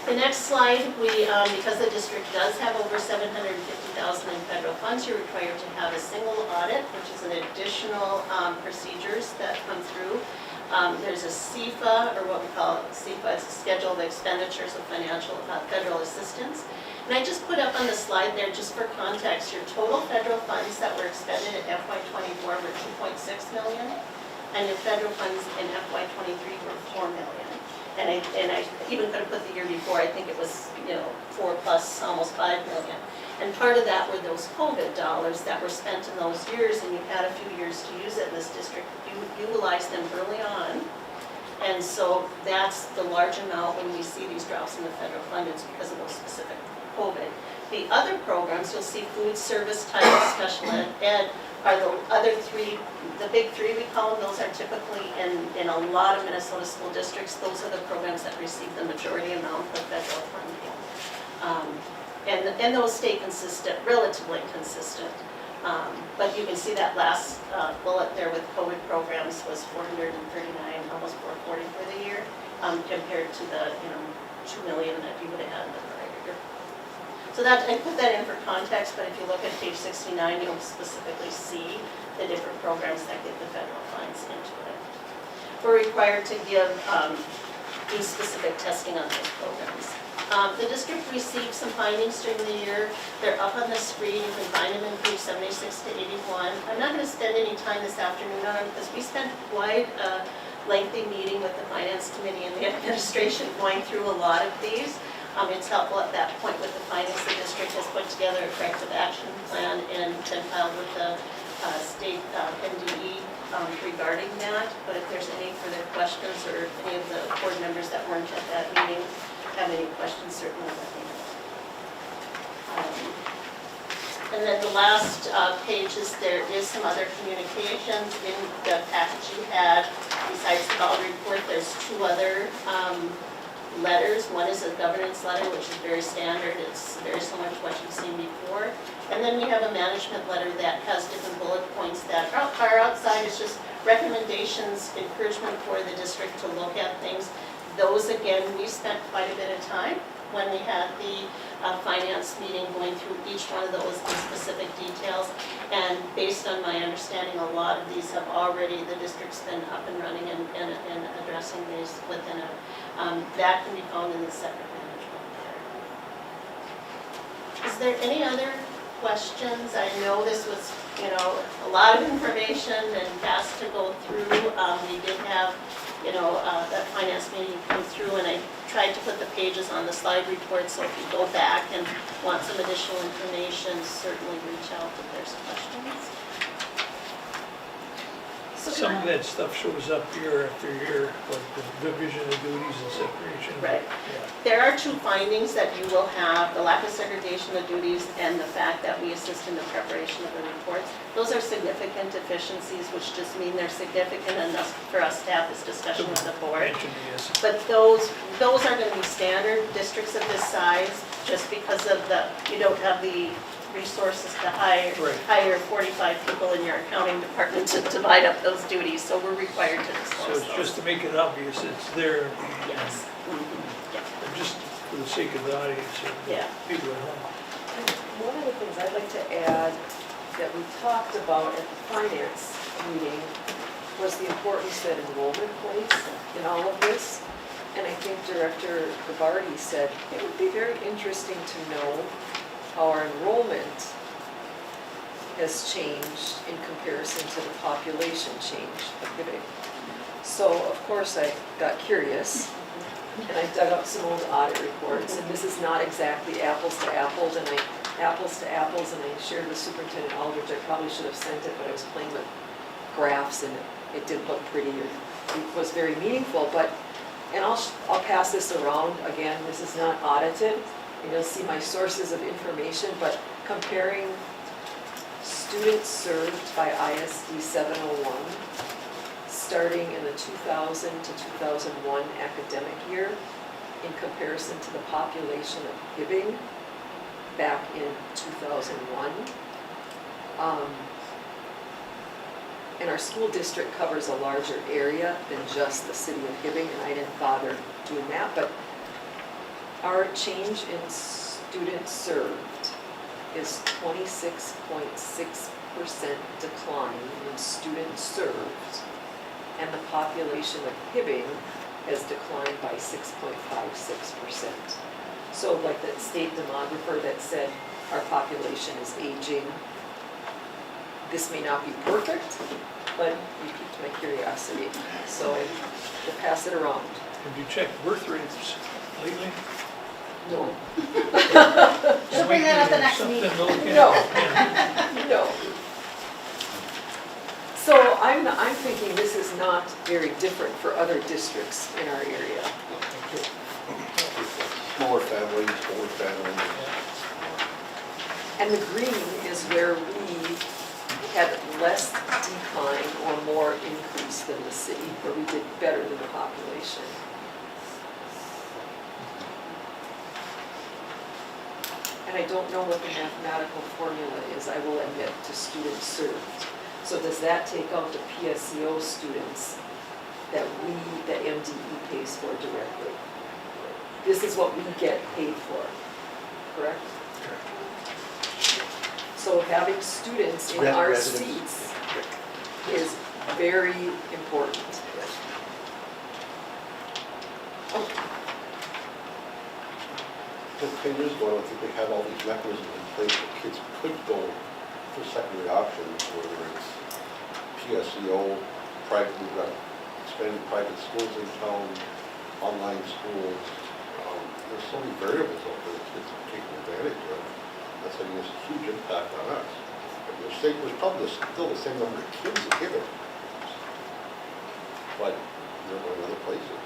The next slide, because the district does have over $750,000 in federal funds, you're required to have a single audit, which is an additional procedures that come through. There's a CFA, or what we call CFA, it's a Schedule of Expenditures of Financial Federal Assistance. And I just put up on the slide there, just for context, your total federal funds that were expended in FY24 were 2.6 million, and your federal funds in FY23 were 4 million. And I even could have put the year before, I think it was 4 plus almost 5 million. And part of that were those COVID dollars that were spent in those years, and you had a few years to use it in this district. You utilized them early on, And so that's the large amount when we see these drops in the federal fund, it's because of those specific COVID. The other programs, you'll see food service, title, special ed are the other three, the big three we call them, those are typically in a lot of Minnesota school districts, those are the programs that receive the majority amount of federal funding. And those stay consistent, relatively consistent. But you can see that last bullet there with COVID programs was 439, almost 440 for the year, compared to the 2 million that you would have had in the prior year. So that, I put that in for context, but if you look at page 69, you'll specifically see the different programs that get the federal funds into it. We're required to do specific testing on those programs. The district received some findings during the year. They're up on the screen. You can find them in page 76 to 81. I'm not going to spend any time this afternoon on them because we spent quite a lengthy meeting with the finance committee and the administration going through a lot of these. It's helpful at that point with the findings. The district has put together a corrective action plan and been filed with the state NDE regarding that. But if there's any further questions or any of the board members that weren't at that meeting have any questions, certainly let me know. And then the last page is there is some other communications in the package you had. Besides the Ball report, there's two other letters. One is a governance letter, which is very standard. It's very similar to what you've seen before. And then we have a management letter that has different bullet points that are outside. It's just recommendations, encouragement for the district to look at things. Those, again, we spent quite a bit of time when we had the finance meeting going through each one of those in specific details. And based on my understanding, a lot of these have already, the district's been up and running and addressing these within it. That can be found in the separate management letter. Is there any other questions? I know this was, a lot of information and fast to go through. We did have that finance meeting come through, and I tried to put the pages on the slide report, so if you go back and want some additional information, certainly reach out if there's questions. So Some of that stuff shows up year after year, like the division of duties and separation. Right. Yeah. There are two findings that you will have, the lack of segregation of duties and the fact that we assist in the preparation of the reports. Those are significant deficiencies, which just mean they're significant enough for us to have this discussion with the board. Mention is. But those are going to be standard districts of this size, just because of you don't have the resources to hire 45 people in your accounting department to divide up those duties, so we're required to So disclose it's those. just to make it obvious, it's there. Yes. And just for the sake of the audience or Yeah. people at home. One of the things I'd like to add that we talked about at the finance meeting was the importance that enrollment plays in all of this. And I think Director Gabarty said it would be very interesting to know how our enrollment has changed in comparison to the population change of Hibbing. So of course I got curious and I dug up some old audit reports, and this is not exactly apples to apples, and I shared with Superintendent Aldridge. I probably should have sent it, but I was playing with graphs and it did look pretty. It was very meaningful, and I'll pass this around again. This is not audited. You'll see my sources of information, but comparing students served by ISD 701, starting in the 2000 to 2001 academic year, in comparison to the population of Hibbing back in 2001. And our school district covers a larger area than just the city of Hibbing, and I didn't bother doing that, but our change in students served is 26.6% decline in students served, and the population of Hibbing has declined by 6.56%. So like that state demographer that said our population is aging, this may not be perfect, but you piqued my curiosity, so I will pass it around. Have you checked birth rates lately? No. She'll bring that up the next Something meeting. to look at. No. Yeah. No. So I I'm thinking this is not very different for other districts in our area. Smaller families. And the green is where we had less decline or more increase than the city, where we did better than the population. And I don't know what the mathematical formula is, I will admit, to students served. So does that take out the PSEO students that MDE pays for directly? This is what we get paid for, correct? So having students in our Residents. seats is very important. Okay. 10 years ago, I don't think they had all these mechanisms in place that kids could go for secondary options, whether it's PSEO, private, we've got expanded private schools in town, online schools. There's so many variables out there that kids are taking advantage of. That's having a huge impact on us. And there's probably still the same number of kids that get it, but they're going other places.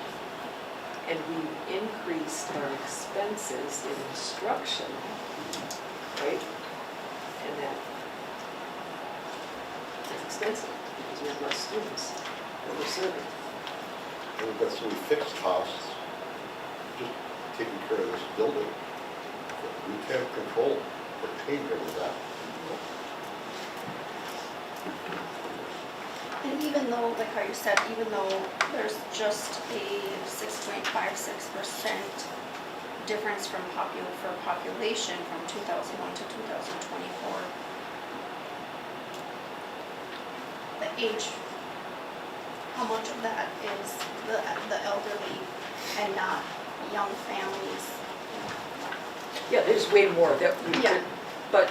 And we increased our expenses in instruction, right? And that's expensive because we have less students that we're serving. And we've got so many fixed costs, just taking care of this building. We can't control or change any of that. And even though, like how you said, even though there's just a 6.56% difference for population from 2001 to 2024, the age, how much of that is the elderly and not young families? Yeah, there's way more that we Yeah. could, but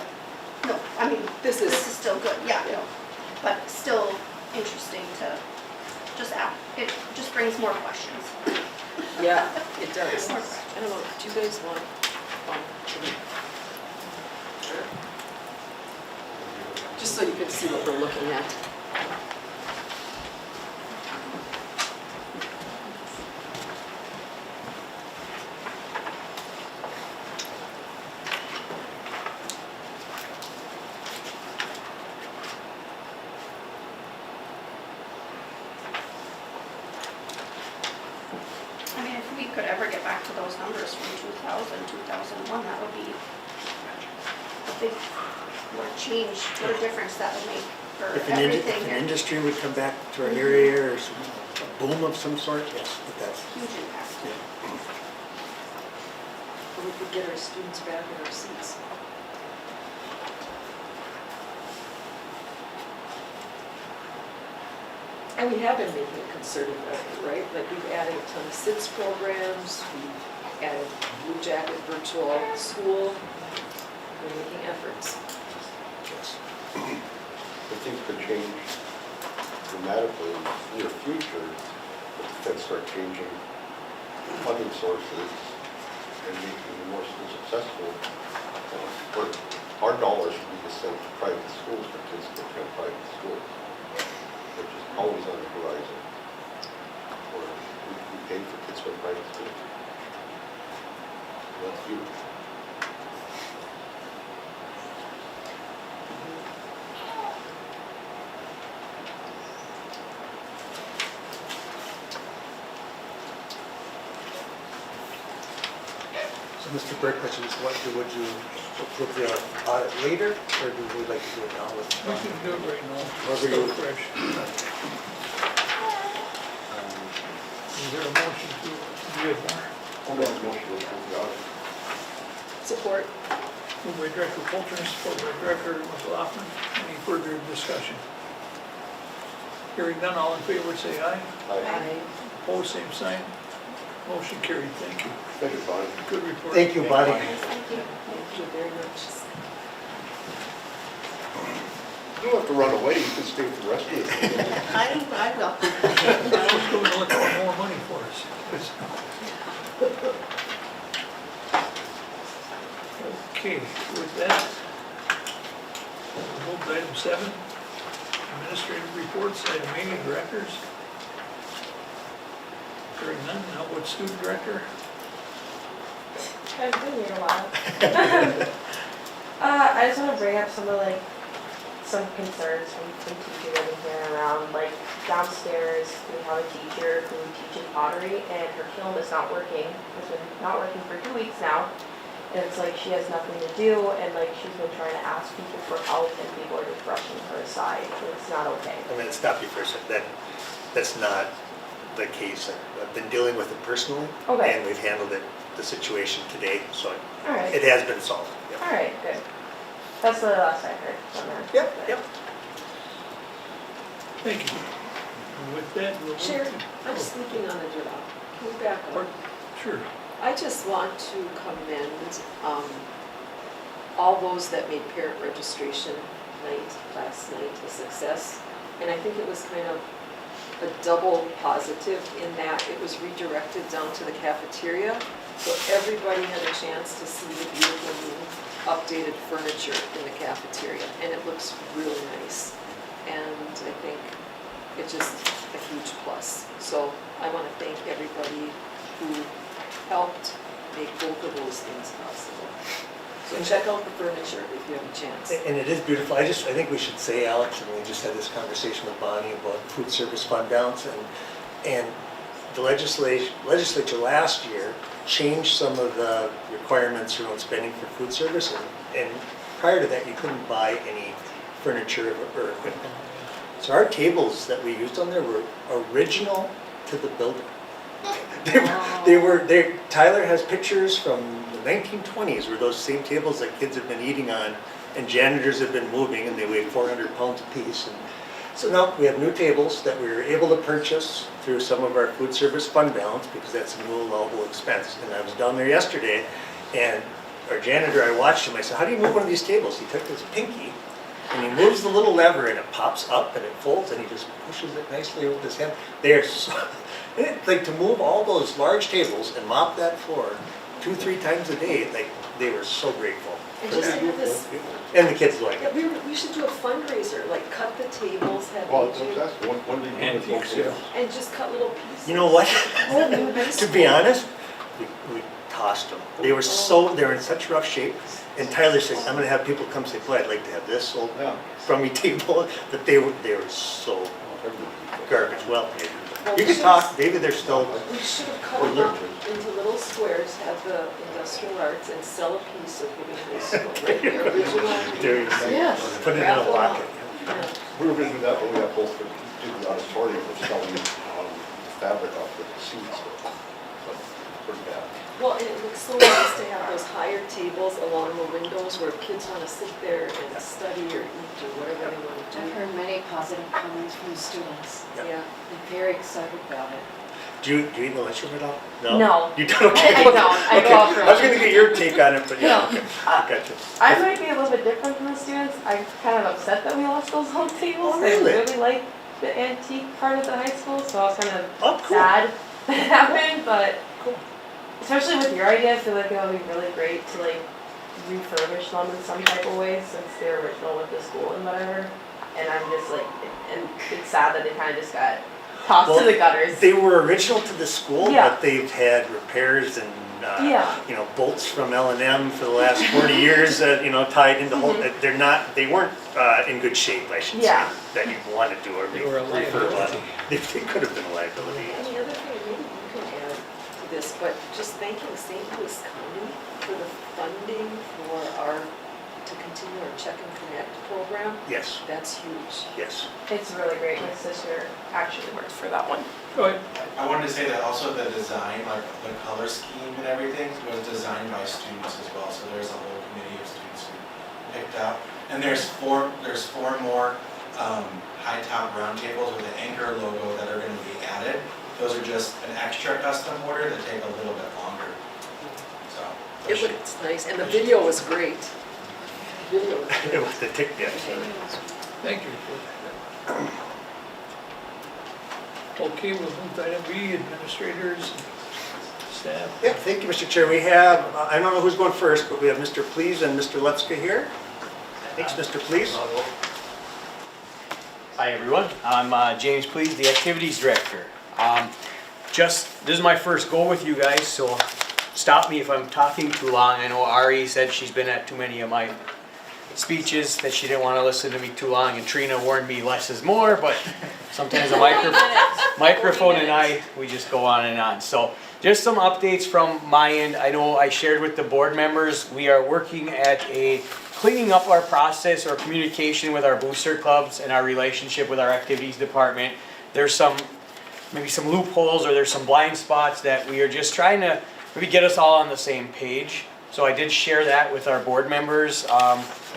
No, I mean, this this is, is still good, yeah, Yeah. no, but still interesting to just ask, it just brings more questions. yeah, it does. More I don't know, do you guys want, just so you can see what we're looking at. I mean, if we could ever get back to those numbers from 2000, 2001, that would be a big, what a change, what a difference that would make for If everything an here. industry would come back to our area or a boom of some sort, yes, but that's, Huge impact. Or we could get our students back in our seats. And we have been making a concerted effort, right? Like we've added a ton of SITS programs, we've added Blue Jacket virtual school. We're making efforts. yes. But things could change dramatically in the near future if the feds start changing funding sources and making more schools accessible. Where our dollars should be sent to private schools for kids to attend private schools, which is always on the horizon. Where we pay for kids to go to private schools. That's huge. So Mr. Burke, would you approve the audit later, or do we like to do it now with? We can do it right now. Whatever Still you- fresh. Is there a motion to, do it more? I'll make a motion to approve the audit. Support. Moved by Director Polter, supported by Director McLaughlin. Any further discussion? Hearing none, all in favor say aye. Aye. Opposed, same sign. Motion carried, thank you. Thank you, Bonnie. Good report. Thank you, buddy. Thank you. Thank you very much. You don't have to run away, you can stay for the rest of the day. I will. Let's go and look for more money for us. Okay, with that, we'll move to item 7. Administrative reports, item A, directors. Hearing none, now with student director. I've been here a while. I just want to bring up some of like, some concerns from teachers I've been hearing around, like downstairs, we have a teacher who teaches pottery and her kiln is not working. It's been not working for 2 weeks now. And it's like she has nothing to do and like she's been trying to ask people for help and people are just brushing her aside. And it's not okay. I'm gonna stop you for a second. That's not the case. I've been dealing with it personally. Okay. And we've handled the situation today, so All right. it has been solved. Yep. All right, good. That's the last I heard from her. Yep. Thank you. And with that, we'll move Chair, to. I'm sleeping on a job. Can we back up? Sure. I just want to commend all those that made parent registration night, last night, a success. And I think it was kind of a double positive in that it was redirected down to the cafeteria. So everybody had a chance to see the beautiful new updated furniture in the cafeteria. And it looks really nice. And I think it's just a huge plus. So I want to thank everybody who helped make both of those things possible. So check out the furniture if you have a chance. And it is beautiful. I think we should say, Alex, and we just had this conversation with Bonnie about food service fund balance, and the legislature last year changed some of the requirements around spending for food service, and prior to that, you couldn't buy any furniture or equipment. So our tables that we used on there were original to the building. Tyler has pictures from the 1920s where those same tables that kids have been eating on and janitors have been moving, and they weigh 400 pounds apiece. And so now we have new tables that we were able to purchase through some of our food service fund balance because that's a new allowable expense. And I was down there yesterday and our janitor, I watched him, I said, how do you move one of these tables? He took his pinky and he moves the little lever and it pops up and it folds and he just pushes it nicely with his hand. They are so, like to move all those large tables and mop that floor 2-3 times a day, like they were so grateful. And for just that. have this, And the kids like yeah, it. we should do a fundraiser, like cut the tables, have Well, AJ, that's one big Antiques, yeah. and just cut little pieces. You know what? Oh, new high To school. be honest, we tossed them. They were in such rough shape. And Tyler said, I'm gonna have people come say, boy, I'd like to have this old Yeah. crummy table, but they were so garbage, well paid. Well, You we can should- talk, maybe they're still, We should have cut them up into little squares, have the industrial arts, and sell a piece of Hibbing High School, right, the original. there you go. Yes. Put it in a pocket. Yeah. We were gonna do that, but we got both the auditorium of selling the fabric off the seats. So, pretty bad. Well, and it looks so nice to have those higher tables along the windows where kids want to sit there and study or eat or whatever they want to I've do. heard many positive comments from the students. Yeah. They're very excited about it. Do you eat the lunchroom at all? No. You don't? Okay. I don't. I go Okay. out for I was gonna lunch. get your take on it, but yeah, No. okay. Gotcha. I might be a little bit different from the students. I'm kind of upset that we lost those old tables. Oh, really? I really like the antique part of the high school, so I was kind of Oh, cool. sad that it happened, but Cool. especially with your idea, I feel like it would be really great to like refurbish them in some type of way since they're original with the school and whatever. And I'm just like, and it's sad that they kind of just got tossed Well, to the gutters. They were original to the school, Yeah. but they've had repairs and, Yeah. bolts from L&M for the last 40 years that, tied into whole, they weren't in good shape, I should say, Yeah. that you'd want to do or They were a refurb on. liability. They could have been a liability. And the other thing, maybe you can add to this, but just thanking St. Louis County for the funding for to continue our Check and Connect program. Yes, That's huge. yes. It's really great. My sister actually worked for that one. Go ahead. I wanted to say that also the design, like the color scheme and everything was designed by students as well. So there's a whole committee of students who picked out. And there's four more high top round tables with the Anchor logo that are going to be added. Those are just an extra custom order that take a little bit longer. So It looks nice, and the video was great. The video was It great. was the tick, yeah. Thank you for that. Okay, we'll move to item B, administrators, staff. Yeah, thank you, Mr. Chair. We have, I don't know who's going first, but we have Mr. Please and Mr. Lepska here. Thanks, Mr. Please. Hi, everyone. I'm James Please, the Activities Director. This is my first go with you guys, so stop me if I'm talking too long. I know Ari said she's been at too many of my speeches, that she didn't want to listen to me too long, and Trina warned me less is more, but sometimes the microphone and I, we just go on and on. So just some updates from my end. I know I shared with the board members, we are working at cleaning up our process or communication with our booster clubs and our relationship with our activities department. There's maybe some loopholes, or there's some blind spots that we are just trying to maybe get us all on the same page. So I did share that with our board members.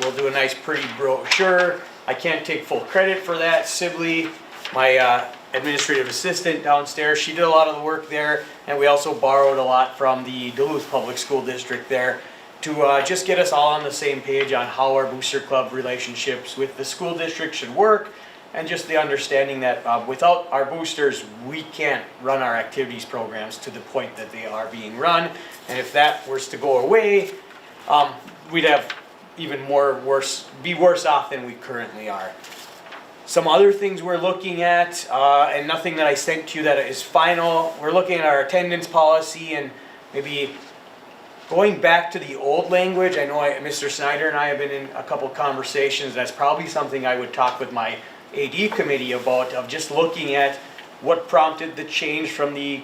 We'll do a nice pretty brochure. I can't take full credit for that. Sibley, my administrative assistant downstairs, she did a lot of the work there, and we also borrowed a lot from the Duluth Public School District there to just get us all on the same page on how our booster club relationships with the school district should work, and just the understanding that without our boosters, we can't run our activities programs to the point that they are being run. And if that was to go away, we'd have even be worse off than we currently are. Some other things we're looking at, and nothing that I sent to you that is final, we're looking at our attendance policy and maybe going back to the old language. I know Mr. Snyder and I have been in a couple conversations. That's probably something I would talk with my AD committee about, of just looking at what prompted the change from the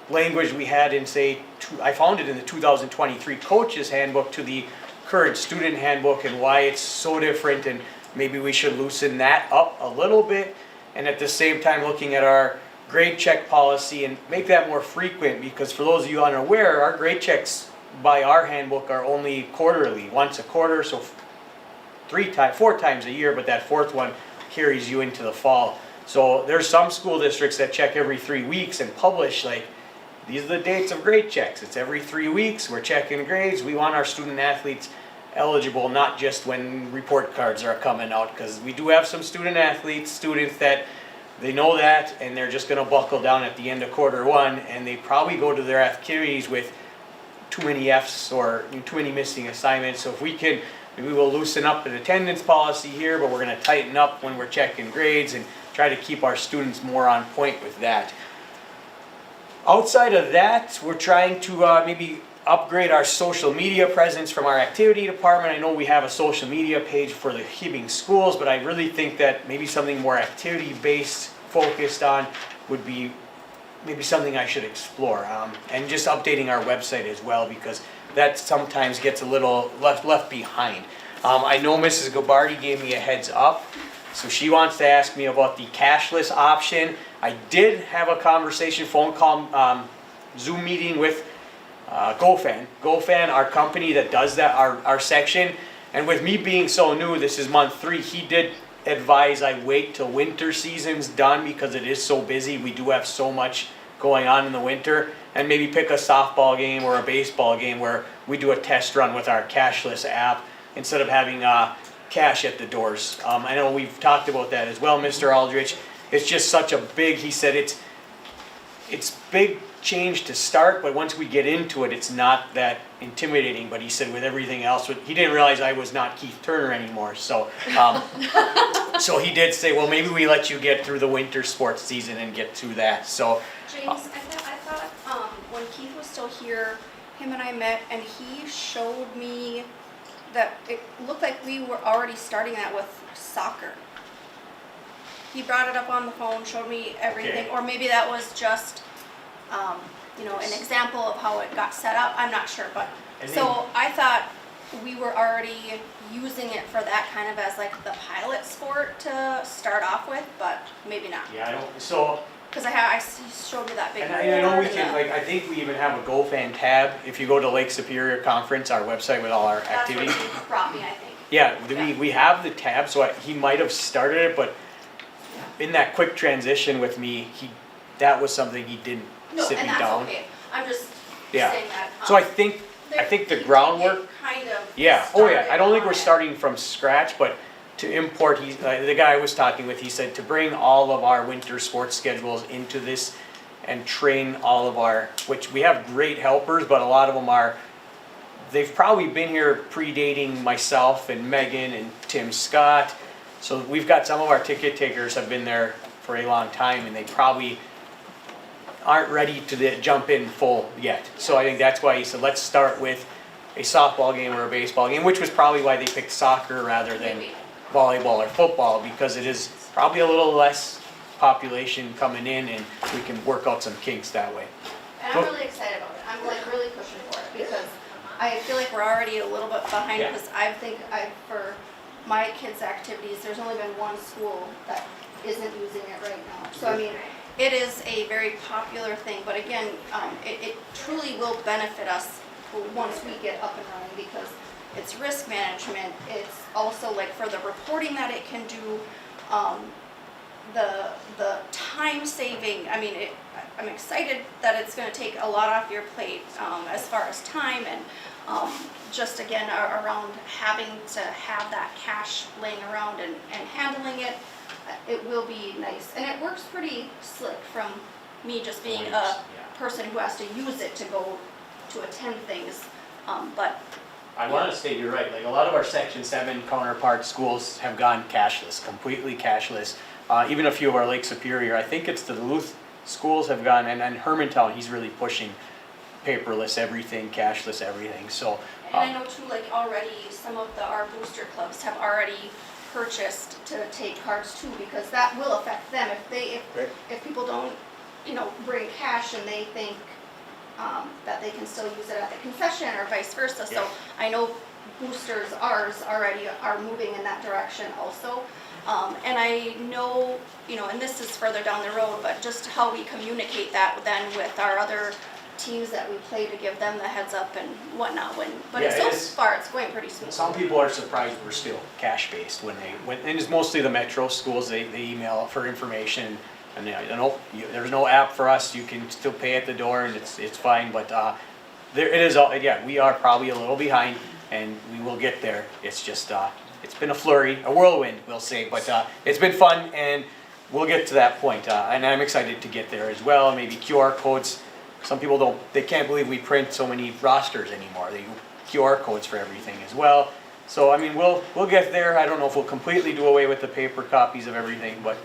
language we had in, say, I found it in the 2023 coaches handbook to the current student handbook, and why it's so different, and maybe we should loosen that up a little bit. And at the same time looking at our grade check policy and make that more frequent, because for those of you unaware, our grade checks by our handbook are only quarterly, once a quarter, so 4 times a year, but that fourth one carries you into the fall. So there's some school districts that check every 3 weeks and publish like, these are the dates of grade checks. It's every 3 weeks, we're checking grades. We want our student athletes eligible, not just when report cards are coming out, because we do have some students that they know that, and they're just gonna buckle down at the end of quarter one, and they probably go to their activities with too many Fs or too many missing assignments. So if we can, maybe we'll loosen up an attendance policy here, but we're gonna tighten up when we're checking grades and try to keep our students more on point with that. Outside of that, we're trying to maybe upgrade our social media presence from our activity department. I know we have a social media page for the Hibbing schools, but I really think that maybe something more activity-based focused on would be maybe something I should explore. And just updating our website as well, because that sometimes gets a little left behind. I know Mrs. Gabarty gave me a heads up, so she wants to ask me about the cashless option. I did have a conversation, phone call, Zoom meeting with GoFan. GoFan, our company that does that, our section. And with me being so new, this is month 3, he did advise I wait till winter season's done, because it is so busy. We do have so much going on in the winter, and maybe pick a softball game or a baseball game where we do a test run with our cashless app instead of having cash at the doors. I know we've talked about that as well, Mr. Aldrich. It's just such a big, he said it's big change to start, but once we get into it, it's not that intimidating. But he said with everything else, he didn't realize I was not Keith Turner anymore. So, so he did say, well, maybe we let you get through the winter sports season and get through that. So, James, I thought when Keith was still here, him and I met, and he showed me that it looked like we were already starting that with soccer. He brought it up on the phone, showed me everything, Okay. or maybe that was just, an example of how it got set up. I'm not sure, but And so I thought we were already using it for that kind of as like the pilot sport to start off with, but maybe not. yeah, I don't. So, Because he showed me that big. and I know we board can, and like, I think we even have a GoFan tab if you go to Lake Superior Conference, our website with all our that's what activities. he brought me, I think. Yeah, Yeah. we have the tab, so he might have started it, but in that quick transition with me, that was something he didn't No, sit and me that's down. okay. I'm just Yeah. saying that. So I think the groundwork. it kind of Yeah, oh yeah, I don't think started we're on it. starting from scratch, but to import, the guy I was talking with, he said to bring all of our winter sports schedules into this and train all of which we have great helpers, but a lot of them they've probably been here predating myself and Megan and Tim Scott. So we've got some of our ticket takers have been there for a long time and they probably aren't ready to jump in full yet. So I think that's why he said, let's start with a softball game or a baseball game, which was probably why they picked soccer rather than volleyball or football, because it is probably a little less population coming in and we can work out some kinks that way. And I'm really excited about it. I'm like really pushing for it because I feel like we're already a little bit behind Yeah. because for my kids' activities, there's only been one school that isn't using it right now. So I mean, it is a very popular thing, but again, it truly will benefit us once we get up and running because it's risk management. It's also like for the reporting that it can do, the time saving. I mean, I'm excited that it's going to take a lot off your plate as far as time and just again around having to have that cash laying around and handling it. It will be nice and it works pretty slick from me just being a person who has to use it to go to attend things. But I want to state you're right. Like a lot of our Section 7 counterpart schools have gone cashless, completely cashless. Even a few of our Lake Superior, I think it's the Duluth schools have gone, and Hermantown, he's really pushing paperless everything, cashless everything. So. And I know too, like already some of our booster clubs have already purchased to take cards too, because that will affect them if people don't, bring cash and they think that they can still use it at the concession or vice versa. So I know boosters, ours already are moving in that direction also. And I know, and this is further down the road, but just how we communicate that then with our other teams that we play to give them the heads up and whatnot. But so far it's going pretty smooth. Some people are surprised we're still cash based when and it's mostly the metro schools. They email for information, and there's no app for us. You can still pay at the door, and it's fine. But there it is. We are probably a little behind, and we will get there. It's just it's been a flurry, a whirlwind, we'll say. But it's been fun, and we'll get to that point. And I'm excited to get there as well. Maybe QR codes. Some people they can't believe we print so many rosters anymore. They QR codes for everything as well. So I mean, we'll get there. I don't know if we'll completely do away with the paper copies of everything, but.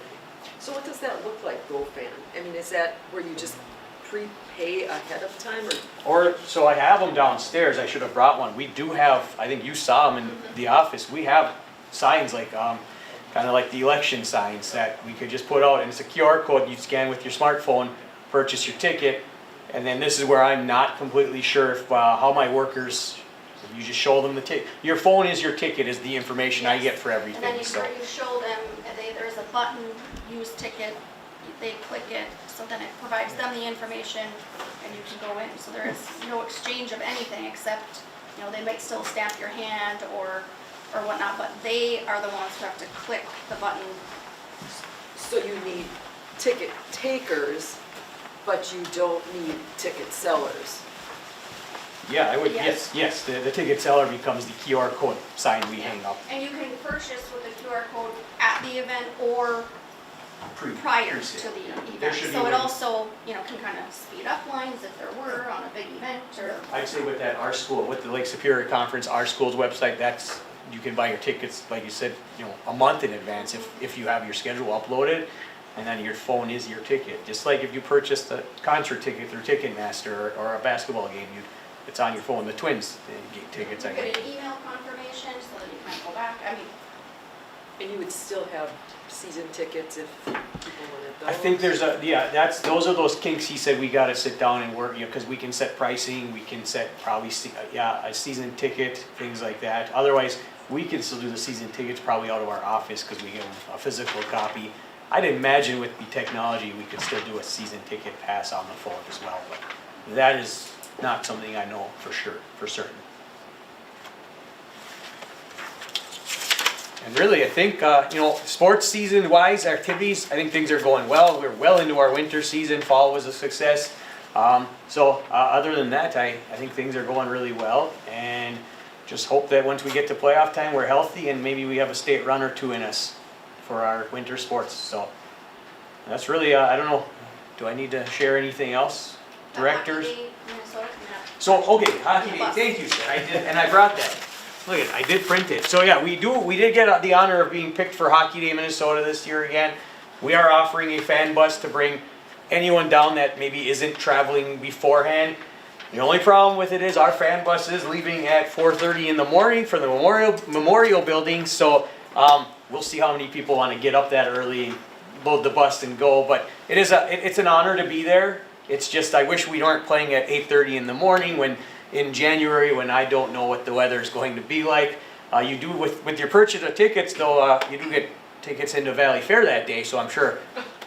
So what does that look like, GoFan? I mean, is that where you just prepay ahead of time or? So I have them downstairs. I should have brought one. We do have, I think you saw them in the office. We have signs like, kind of like the election signs that we could just put out, and it's a QR code you scan with your smartphone, purchase your ticket. And then this is where I'm not completely sure if how my workers, you just show them the ticket. Your phone is your ticket, is the information I get for everything. And then you show them, there's a button, use ticket, they click it, so then it provides them the information and you can go in. So there is no exchange of anything except, they might still stamp your hand or whatnot, but they are the ones who have to click the button. So you need ticket takers, but you don't need ticket sellers. Yeah, I would. Yes. Yes. The ticket seller becomes the QR code sign we hang up. And you can purchase with the QR code at the event or prior to the event. So it also, can kind of speed up lines if there were on a big event or. I'd say with that, our school, with the Lake Superior Conference, our school's website, you can buy your tickets, like you said, a month in advance if you have your schedule uploaded. And then your phone is your ticket. Just like if you purchased a concert ticket through Ticketmaster or a basketball game, it's on your phone. The Twins tickets, You get an email confirmation so that you can go back. I mean, And you would still have season tickets if people wanted those? I think there's those are those kinks he said we gotta sit down and work, because we can set pricing, we can set probably, a season ticket, things like that. Otherwise, we can still do the season tickets probably out of our office because we get a physical copy. I'd imagine with the technology, we could still do a season ticket pass on the phone as well, but that is not something I know for certain. And really, I think, sports season-wise, activities, I think things are going well. We're well into our winter season. Fall was a success. Other than that, I think things are going really well. And just hope that once we get to playoff time, we're healthy and maybe we have a state run or two in us for our winter sports. So that's really, I don't know, do I need to share anything else? Directors? Hockey Day, Minnesota coming up. So, okay, Hockey Day, thank you, sir. I did, and I brought that. Look at it, I did print it. So yeah, we did get the honor of being picked for Hockey Day Minnesota this year again. We are offering a fan bus to bring anyone down that maybe isn't traveling beforehand. The only problem with it is our fan bus is leaving at 4:30 in the morning for the memorial building. So we'll see how many people want to get up that early, load the bus and go. But it's an honor to be there. It's just I wish we weren't playing at 8:30 in the morning when in January when I don't know what the weather is going to be like. You do with your purchase of tickets though, you do get tickets into Valley Fair that day. So I'm sure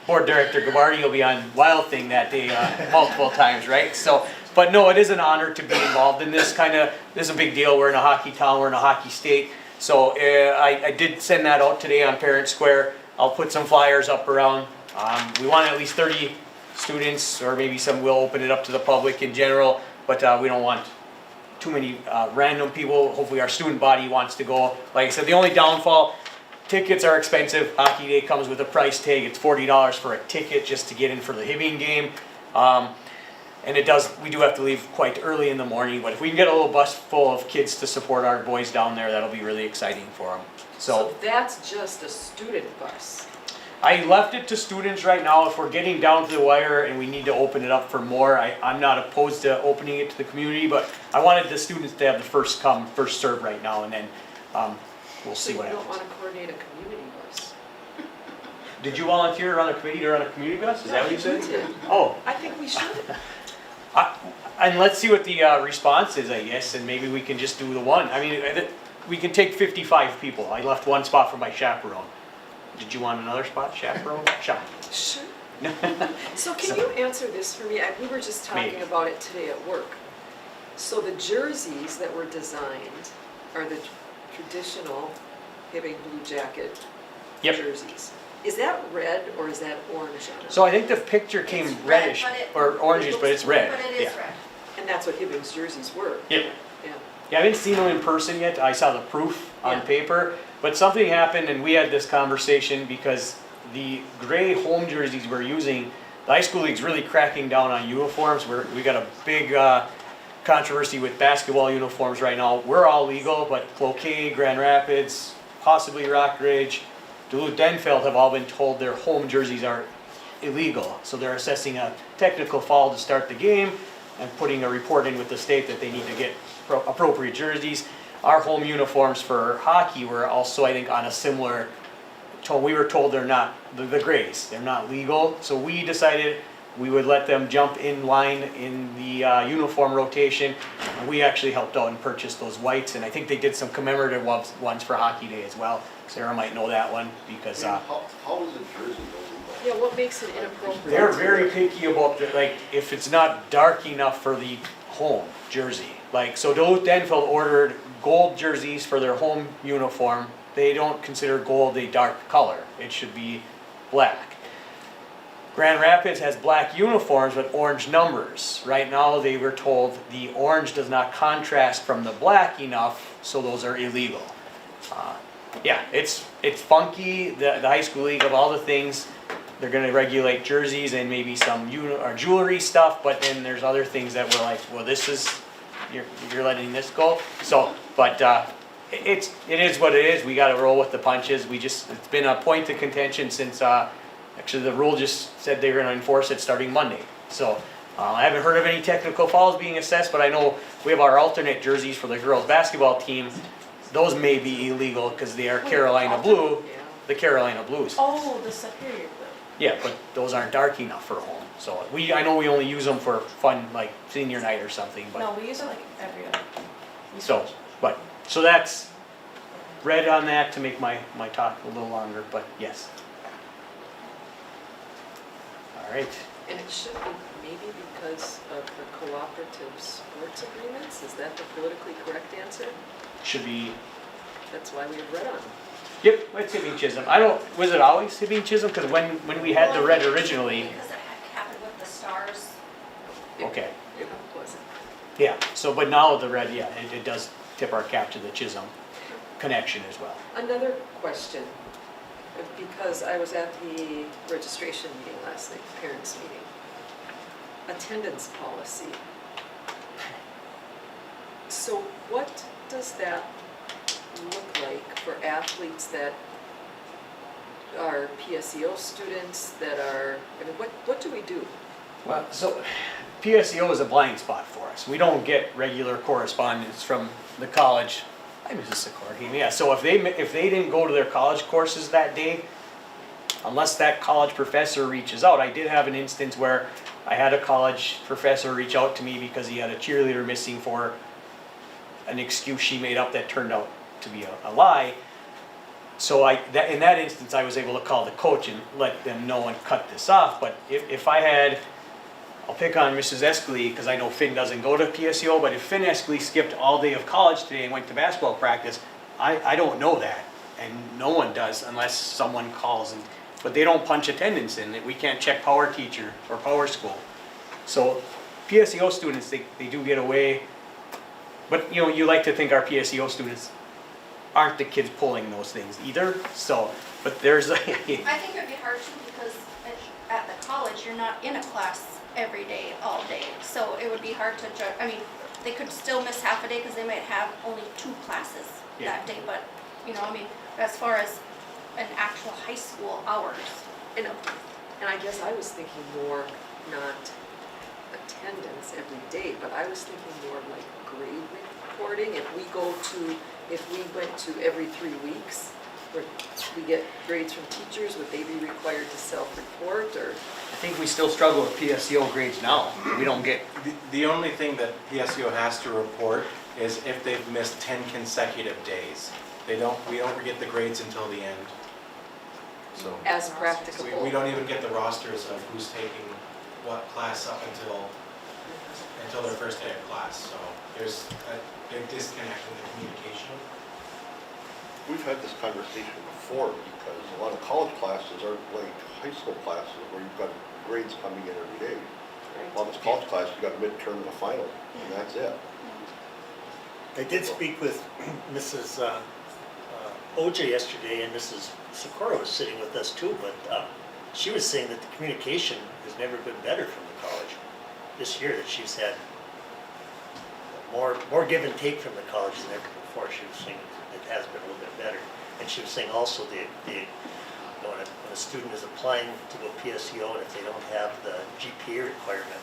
Board Director Gabarty will be on Wild Thing that day multiple times, right? So, but no, it is an honor to be involved in this this is a big deal. We're in a hockey town, we're in a hockey state. So I did send that out today on Parent Square. I'll put some flyers up around. We want at least 30 students, or maybe we'll open it up to the public in general, but we don't want too many random people. Hopefully our student body wants to go. Like I said, the only downfall, tickets are expensive. Hockey Day comes with a price tag. It's $40 for a ticket just to get in for the Hibbing game. And we do have to leave quite early in the morning, but if we can get a little bus full of kids to support our boys down there, that'll be really exciting for them. So that's just a student bus. I left it to students right now. If we're getting down to the wire and we need to open it up for more, I'm not opposed to opening it to the community, but I wanted the students to have the first come, first serve right now, and then we'll see what happens. You don't want to coordinate a community bus? Did you volunteer to run a committee to run a community bus? Is that what you said? did. Oh. I think we should. And let's see what the response is, I guess, and maybe we can just do the one. I mean, we can take 55 people. I left one spot for my chaperone. Did you want another spot, chaperone? Sure. So can you answer this for me? We were just talking about it today at work. So the jerseys that were designed are the traditional Hibbing blue jacket jerseys. Is that red or is that orange on it? So I think the picture came It's red, reddish, but or orangish, but it's red. But it is red. And that's what Hibbing's jerseys were. Yep. Yeah. Yeah, I haven't seen them in person yet. I saw the proof on Yeah. paper, but something happened and we had this conversation because the gray home jerseys we're using, the high school league's really cracking down on uniforms. We got a big controversy with basketball uniforms right now. We're all legal, but Cloquet, Grand Rapids, possibly Rockridge, Duluth-Denfeld have all been told their home jerseys are illegal. So they're assessing a technical foul to start the game and putting a report in with the state that they need to get appropriate jerseys. Our home uniforms for hockey were also, I think, on a similar tone. We were told they're not, the grays, they're not legal. So we decided we would let them jump in line in the uniform rotation. And we actually helped out and purchased those whites, and I think they did some commemorative ones for Hockey Day as well. Sarah might know that one because How is a jersey illegal? Yeah, what makes it inappropriate? they're very picky about if it's not dark enough for the home jersey. Like, so Duluth-Denfeld ordered gold jerseys for their home uniform. They don't consider gold a dark color. It should be black. Grand Rapids has black uniforms with orange numbers. Right now they were told the orange does not contrast from the black enough, so those are illegal. Yeah, it's funky. The high school league, of all the things, they're going to regulate jerseys and maybe some jewelry stuff, but then there's other things that we're like, well, this is, you're letting this go. So, but it is what it is. We got to roll with the punches. It's been a point of contention since actually the rule just said they were going to enforce it starting Monday. So I haven't heard of any technical fouls being assessed, but I know we have our alternate jerseys for the girls basketball team. Those may be illegal because they are Carolina blue, the Carolina Blues. Oh, the Superior blue. Yeah, but those aren't dark enough for home. So I know we only use them for fun, like senior night or something, but. No, we use it like every other. So that's red on that to make my talk a little longer, but yes. All right. And it should be maybe because of the cooperative sports agreements? Is that the politically correct answer? Should be, That's why we have red on. yep, it's Hibbing Chisholm. Was it always Hibbing Chisholm? Because when we had the red originally, Because it happened with the stars. okay. It wasn't. Yeah, so, but now the red, yeah, it does tip our cap to the Chisholm connection as well. Another question, because I was at the registration meeting last night, parents meeting. Attendance policy. So what does that look like for athletes that are PSEO students that are, I mean, what do we do? Well, so PSEO is a blind spot for us. We don't get regular correspondence from the college. Hi, Mrs. Sikorsky. Yeah, so if they didn't go to their college courses that day, unless that college professor reaches out. I did have an instance where I had a college professor reach out to me because he had a cheerleader missing for an excuse she made up that turned out to be a lie. So in that instance, I was able to call the coach and let them know and cut this off. But if I had, I'll pick on Mrs. Escalay because I know Finn doesn't go to PSEO, but if Finn Escalay skipped all day of college today and went to basketball practice, I don't know that. And no one does unless someone calls. But they don't punch attendance in. We can't check power teacher or power school. So PSEO students, they do get away. But you like to think our PSEO students aren't the kids pulling those things either. So, but there's I think it would be hard too because at the college, you're not in a class every day, all day. So it would be hard to judge. I mean, they could still miss half a day because they might have only 2 classes that day. But, I mean, as far as an actual high school hours. And I guess I was thinking more not attendance every day, but I was thinking more like grade reporting. If we went to every 3 weeks, where we get grades from teachers, would they be required to self-report or? I think we still struggle with PSEO grades now. We don't get. The only thing that PSEO has to report is if they've missed 10 consecutive days. We don't get the grades until the end. So As practicable. we don't even get the rosters of who's taking what class up until their first day of class. So there's a big disconnect in the communication. We've had this conversation before because a lot of college classes aren't like high school classes where you've got grades coming in every day. A lot of college classes, you've got a midterm and a final, and that's it. I did speak with Mrs. OJ yesterday, and Mrs. Sikora was sitting with us too, but she was saying that the communication has never been better from the college this year, that she's had more give and take from the college than ever before. She was saying it has been a little bit better. And she was saying also when a student is applying to go PSEO and if they don't have the GPA requirement,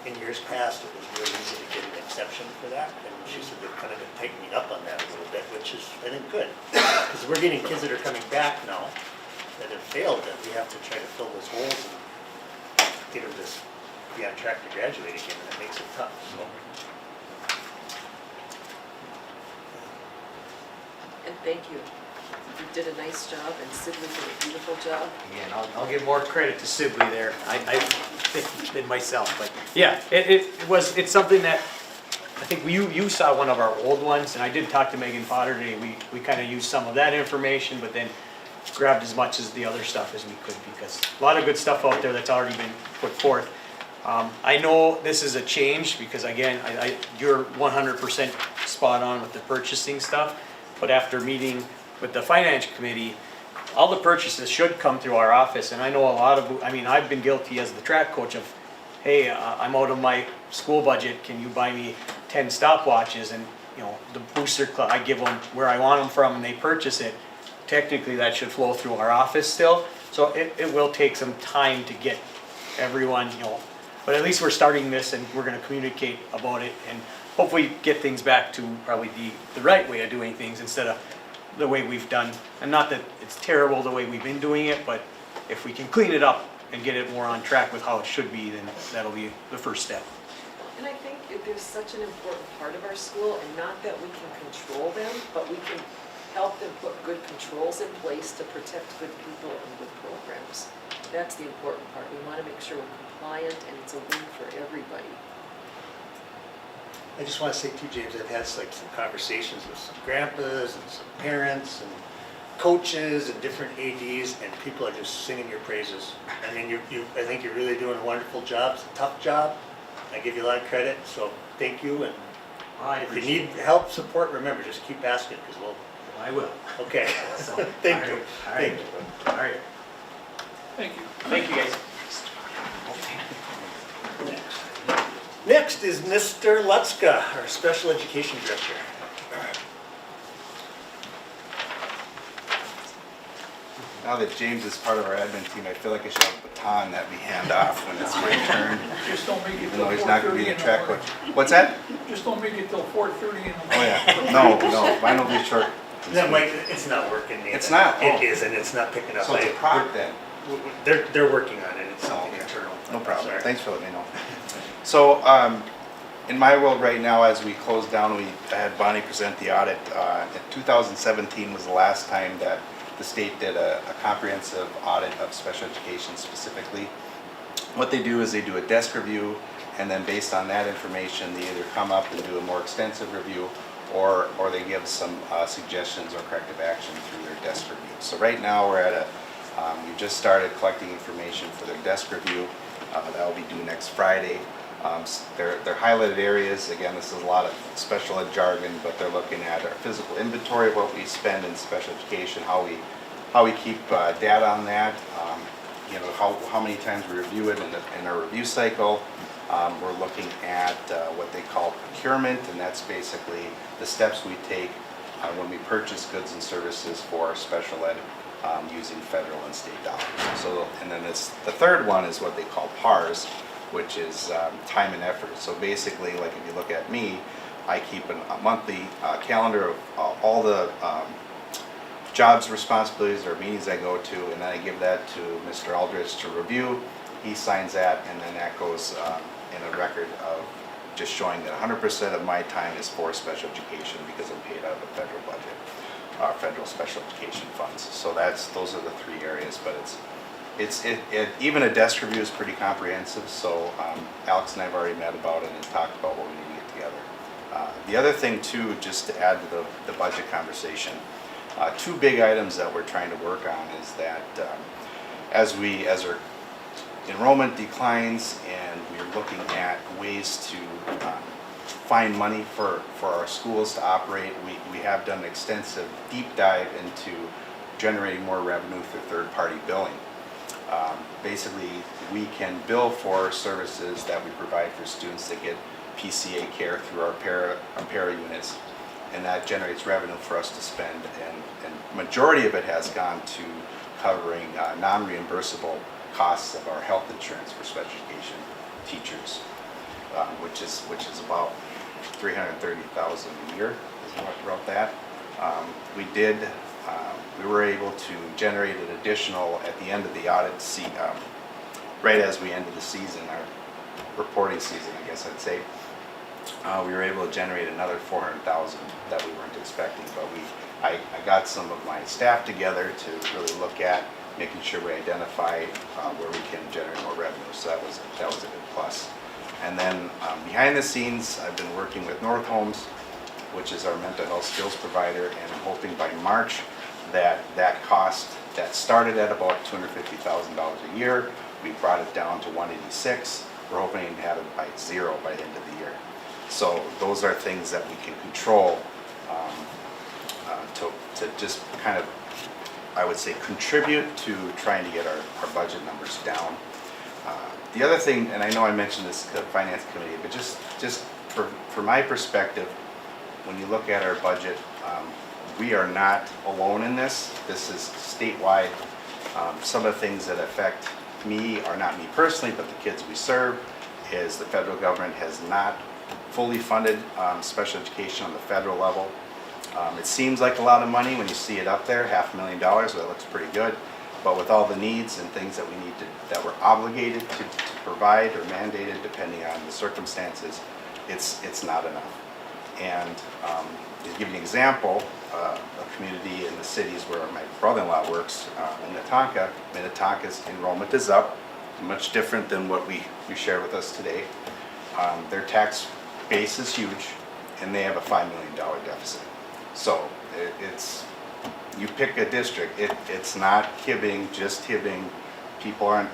in years past it was really easy to get an exception for that. And she said they've kind of been tightening up on that a little bit, which is, I think, good. Because we're getting kids that are coming back now that have failed, that we have to try to fill those holes and get them to be on track to graduate again, and it makes it tough. So. And thank you. You did a nice job and Sibley did a beautiful job. Again, I'll give more credit to Sibley there. I than myself, but yeah, it's something that I think you saw one of our old ones, and I did talk to Megan Potter today. We kind of used some of that information, but then grabbed as much as the other stuff as we could because a lot of good stuff out there that's already been put forth. I know this is a change because again, you're 100% spot on with the purchasing stuff, but after meeting with the finance committee, all the purchases should come through our office, and I know I've been guilty as the track coach of, hey, I'm out of my school budget, can you buy me 10 stopwatches? And the booster club, I give them where I want them from and they purchase it. Technically that should flow through our office still, so it will take some time to get everyone, but at least we're starting this and we're going to communicate about it and hopefully get things back to probably the right way of doing things instead of the way we've done. And not that it's terrible the way we've been doing it, but if we can clean it up and get it more on track with how it should be, then that'll be the first step. And I think there's such an important part of our school, and not that we can control them, but we can help them put good controls in place to protect good people and good programs. That's the important part. We want to make sure we're compliant and it's a win for everybody. I just want to say too, James, I've had some conversations with some grandpas and some parents and coaches and different ADs, and people are just singing your praises. I mean, I think you're really doing a wonderful job. It's a tough job. I give you a lot of credit, so thank you. And if you need help, support, remember, just keep asking because I will. Okay. Thank you. All right. All right. Thank you. Thank you, guys. Next is Mr. Lutzka, our Special Education Director. Now that James is part of our admin team, I feel like I should have a baton that we hand off when it's my turn, Just don't make it even till though he's not gonna 4:30 be in the the track morning. coach. What's that? Just don't make it till 4:30 in the Oh, morning. yeah. No, mine will be short. No, Mike, it's not working. Nathan. It's not? Oh. It isn't, it's not picking up. So it's a product then? They're working on it, it's Oh, something okay. internal. No problem. Sorry. Thanks for letting me know. So, in my world right now, as we close down, I had Bonnie present the audit. In 2017 was the last time that the state did a comprehensive audit of special education specifically. What they do is they do a desk review, and then based on that information, they either come up and do a more extensive review, or they give some suggestions or corrective action through their desk review. So right now, we're at we just started collecting information for their desk review. That will be due next Friday. They're highlighted areas. Again, this is a lot of special ed jargon, but they're looking at our physical inventory of what we spend in special education, how we keep data on that, you know, how many times we review it in our review cycle. We're looking at what they call procurement, and that's basically the steps we take when we purchase goods and services for special ed using federal and state dollars. So, and then the third one is what they call PARS, which is time and effort. So basically, like if you look at me, I keep a monthly calendar of all the jobs, responsibilities, or meetings I go to, and then I give that to Mr. Aldrich to review. He signs that, and then that goes in a record of just showing that 100% of my time is for special education because I'm paid out of the federal budget, federal special education funds. So those are the three areas, but even a desk review is pretty comprehensive. So Alex and I have already met about it and talked about what we need to get together. The other thing too, just to add to the budget conversation, two big items that we're trying to work on is that as our enrollment declines and we're looking at ways to find money for our schools to operate, we have done an extensive deep dive into generating more revenue through third-party billing. Basically, we can bill for services that we provide for students that get PCA care through our para units, and that generates revenue for us to spend, and majority of it has gone to covering non-reimbursable costs of our health insurance for special education teachers, which is about $330,000 a year is about that. We were able to generate an additional, at the end of the audit, right as we ended the season, our reporting season, I guess I'd say, we were able to generate another $400,000 that we weren't expecting. But I got some of my staff together to really look at making sure we identify where we can generate more revenue. So that was a good plus. And then behind the scenes, I've been working with North Homes, which is our mental health skills provider, and I'm hoping by March that cost that started at about $250,000 a year, we brought it down to $186. We're hoping to have it by zero by the end of the year. So those are things that we can control to just kind of, I would say, contribute to trying to get our budget numbers down. The other thing, and I know I mentioned this to the finance committee, but just for my perspective, when you look at our budget, we are not alone in this. This is statewide. Some of the things that affect me, are not me personally, but the kids we serve, is the federal government has not fully funded special education on the federal level. It seems like a lot of money when you see it up there, $500,000, so that looks pretty good. But with all the needs and things that we need that we're obligated to provide or mandated, depending on the circumstances, it's not enough. And to give you an example, a community in the cities where my brother-in-law works, in Minnetonka's enrollment is up, much different than what we shared with us today. Their tax base is huge, and they have a $5 million deficit. So you pick a district, it's not Hibbing, just Hibbing. People aren't,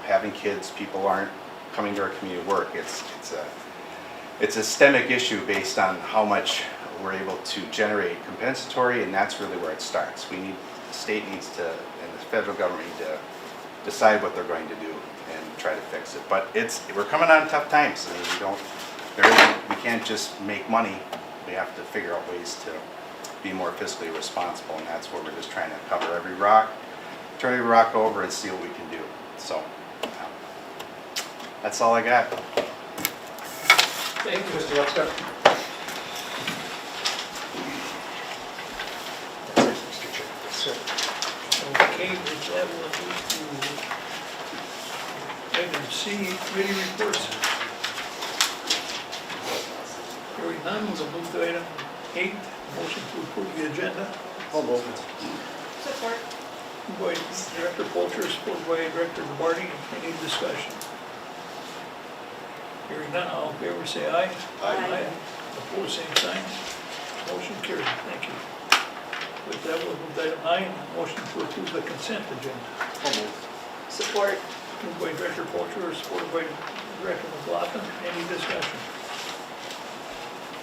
having kids, people aren't coming to our community work. It's a systemic issue based on how much we're able to generate compensatory, and that's really where it starts. The state needs to, and the federal government need to decide what they're going to do and try to fix it. But we're coming on tough times. I mean, we can't just make money. We have to figure out ways to be more fiscally responsible, and that's where we're just trying to cover every rock turn every rock over and see what we can do. So, that's all I got. Thank you. Mr. Upstar. Mr. Chair. Yes, sir. Okay, with that, we'll move to item C, committee reports. Hearing none, we'll move to item 8, motion to approve the agenda. Support. Moved by Director Polter, supported by Director Duarte. Any discussion? Hearing none, all in favor say aye. Aye. Opposed, same sign. Motion carried. Thank you. With that, we'll move to item 9, motion to approve the consent agenda. Support. Moved by Director Polter, supported by Director McLaughlin. Any discussion?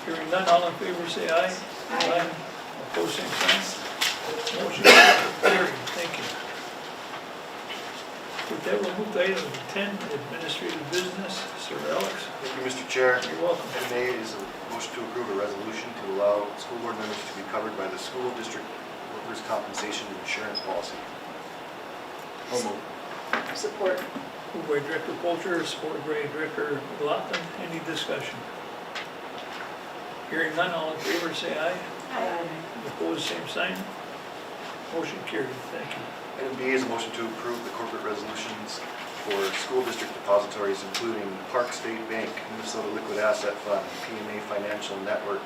Hearing none, all in favor say aye. Aye. Opposed, same sign. Motion carried. Thank you. With that, we'll move to item 10, administrative business. Sir Alex, Thank you, Mr. Chair. you're welcome. Item A is a motion to approve a resolution to allow school board members to be covered by the school district workers' compensation insurance policy. Support. Moved by Director Polter, supported by Director McLaughlin. Any discussion? Hearing none, all in favor say aye. Aye. Opposed, same sign. Motion carried. Thank you. Item B is a motion to approve the corporate resolutions for school district depositories, including Park State Bank, Minnesota Liquid Asset Fund, PMA Financial Network,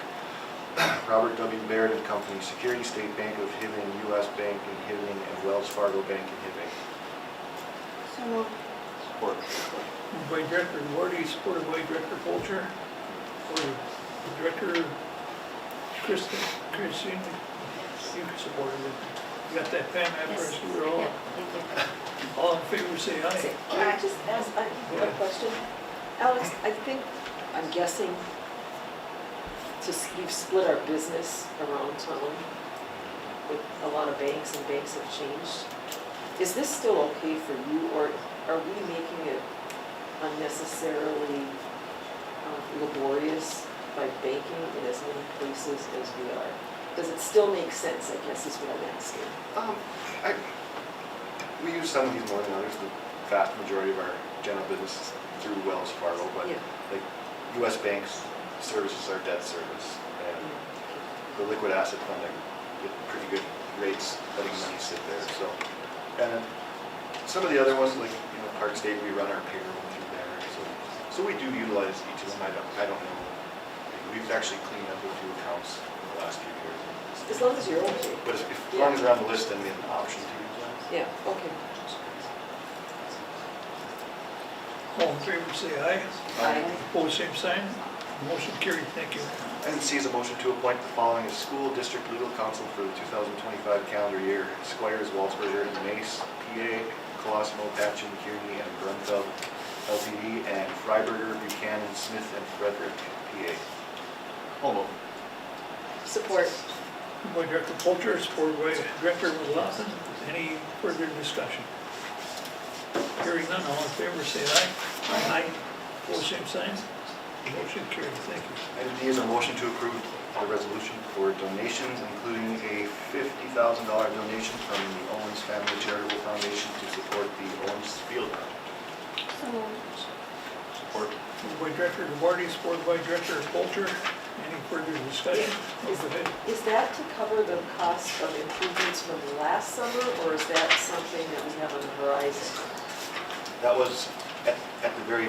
Robert W. Baird and Company, Security State Bank of Hibbing, U.S. Bank in Hibbing, and Wells Fargo Bank in Hibbing. So moved. Moved by Director Duarte, supported by Director Polter. Or Director Christine, you supported it. You got that pen after I Yes. screwed it all Yeah, up? thank you. All in favor say aye. Can I just ask a question? Alex, I'm guessing we've split our business around town with a lot of banks, and banks have changed. Is this still okay for you, or are we making it unnecessarily laborious by banking in as many places as we are? Does it still make sense, I guess, is what I'm asking. We use some of these more than others. The vast majority of our general business is through Wells Fargo, but Yeah. like U.S. Banks services our debt service, and the liquid asset fund, I get pretty good rates letting money sit there. So, and some of the other ones, like Park State, we run our payroll through there. So we do utilize each of them. I don't know. We've actually cleaned up a few accounts in the last few years. As long as you're okay. But as long as they're on the list, then we have an option to use them. Yeah, okay. All in favor say aye. Aye. Opposed, same sign. Motion carried. Thank you. Item C is a motion to appoint the following as school district legal counsel for the 2025 calendar year. Squires, Walsberger, Mace, PA, Colosimo, Patchen, Kearney, and Brunfeld, LTD, and Freiberger, Buchanan, Smith, and Frederick, PA. Support. Moved by Director Polter, supported by Director McLaughlin. Any further discussion? Hearing none, all in favor say aye. Aye. Opposed, same sign. Motion carried. Thank you. Item D is a motion to approve the resolution for donations, including a $50,000 donation from the Owens Family Charitable Foundation to support the Owens Field project. So moved. Support. Moved by Director Duarte, supported by Director Polter. Any further discussion? Go ahead. Is that to cover the cost of improvements from last summer, or is that something that we have on the horizon? That was at the very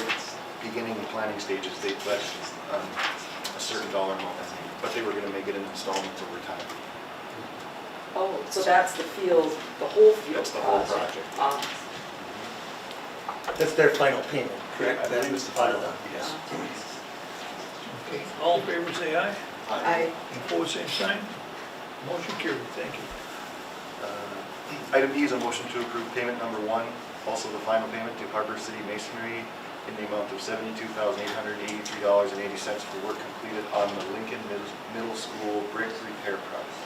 beginning planning stages. They pledged a certain dollar amount, but they were going to make it in installments over time. Oh, so that's the field, the whole field That's the whole project. project. That's their final payment, correct? I believe it's the final one, yes. Okay, all in favor say aye. Aye. Opposed, same sign. Motion carried. Thank you. Item E is a motion to approve payment number 1, also the final payment to Harbor City Masonry in the amount of $72,883.80 for work completed on the Lincoln Middle School brick repair project.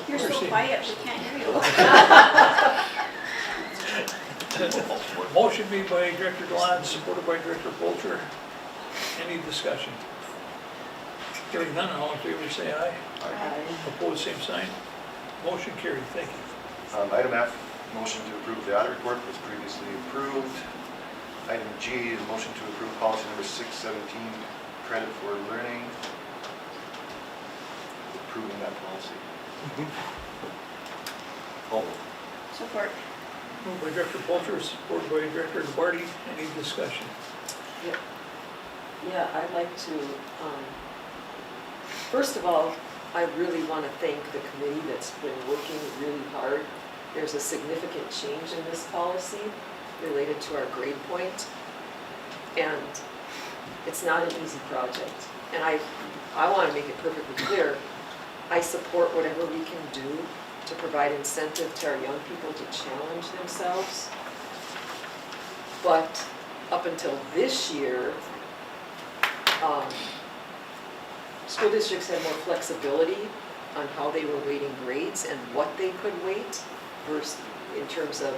You're so quiet, we can't hear you. Motion made by Director Gallant, supported by Director Polter. Any discussion? Hearing none, all in favor say aye. Opposed, same sign. Motion carried, thank you. Item F, motion to approve the audit report was previously approved. Item G is motion to approve policy number 617, credit for learning. Approving that policy. Support. Moved by Director Polter, supported by Director Duarte. Any discussion? Yeah, I'd like to, first of all, I really want to thank the committee that's been working really hard. There's a significant change in this policy related to our grade point, and it's not an easy project. And I want to make it perfectly clear, I support whatever we can do to provide incentive to our young people to challenge themselves. But up until this year, school districts had more flexibility on how they were weighting grades and what they could weight versus in terms of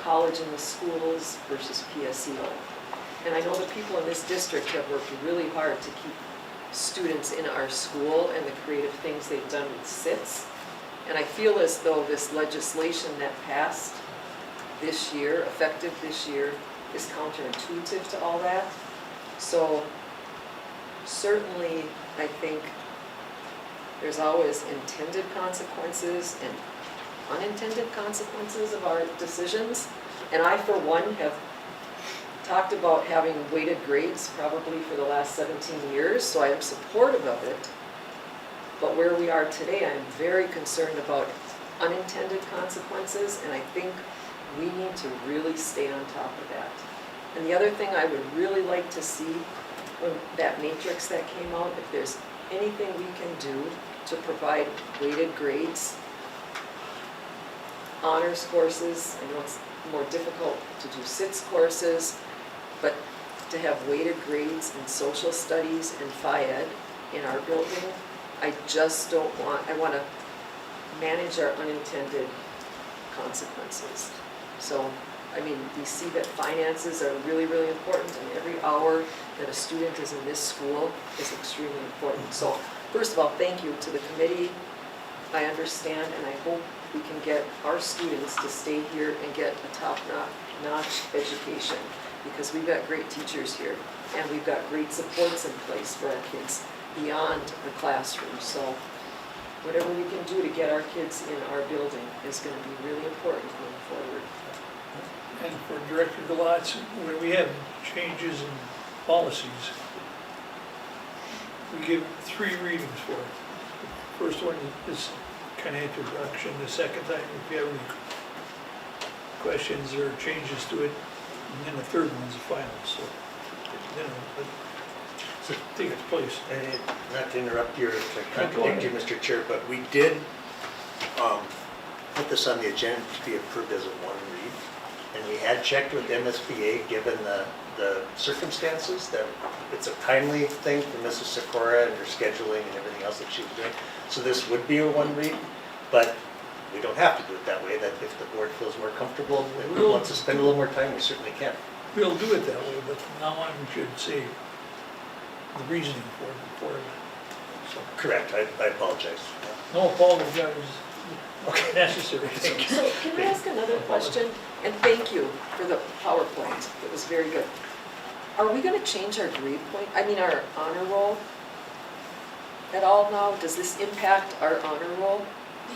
college in the schools versus PSEO. And I know the people in this district have worked really hard to keep students in our school and the creative things they've done with SITs. And I feel as though this legislation that passed this year, effective this year, is counterintuitive to all that. So certainly, I think there's always intended consequences and unintended consequences of our decisions. And I, for one, have talked about having weighted grades probably for the last 17 years, so I am supportive of it. But where we are today, I'm very concerned about unintended consequences, and I think we need to really stay on top of that. And the other thing I would really like to see, when that matrix that came out, if there's anything we can do to provide weighted grades, honors courses, I know it's more difficult to do SITS courses, but to have weighted grades in social studies and Phi Ed in our building, I just don't want, I want to manage our unintended consequences. So, I mean, we see that finances are really, really important, and every hour that a student is in this school is extremely important. So, first of all, thank you to the committee. I understand, and I hope we can get our students to stay here and get a top-notch education, because we've got great teachers here, and we've got great supports in place for our kids beyond the classroom. So whatever we can do to get our kids in our building is going to be really important going forward. And for Director Galatz, when we have changes in policies, we give 3 readings for it. The first one is kind of introduction. The second time, if you have any questions or changes to it, and then the third one's the final. So, you know, so take its place. And not to interrupt you or to contradict you, Mr. Chair, but we did put this on the agenda to be approved as a one read. And we had checked with MSBA, given the circumstances, that it's a timely thing for Mrs. Sikora and her scheduling and everything else that she was doing. So this would be a one read, but we don't have to do it that way. That if the board feels more comfortable and wants to spend a little more time, we certainly can. We'll do it that way, but from now on, we should say the reasoning for it before that. So, Correct, I apologize. no apology is necessary. Thank you. So can I ask another question? And thank you for the PowerPoint. It was very good. Are we going to change our grade point, our honor roll at all now? Does this impact our honor roll?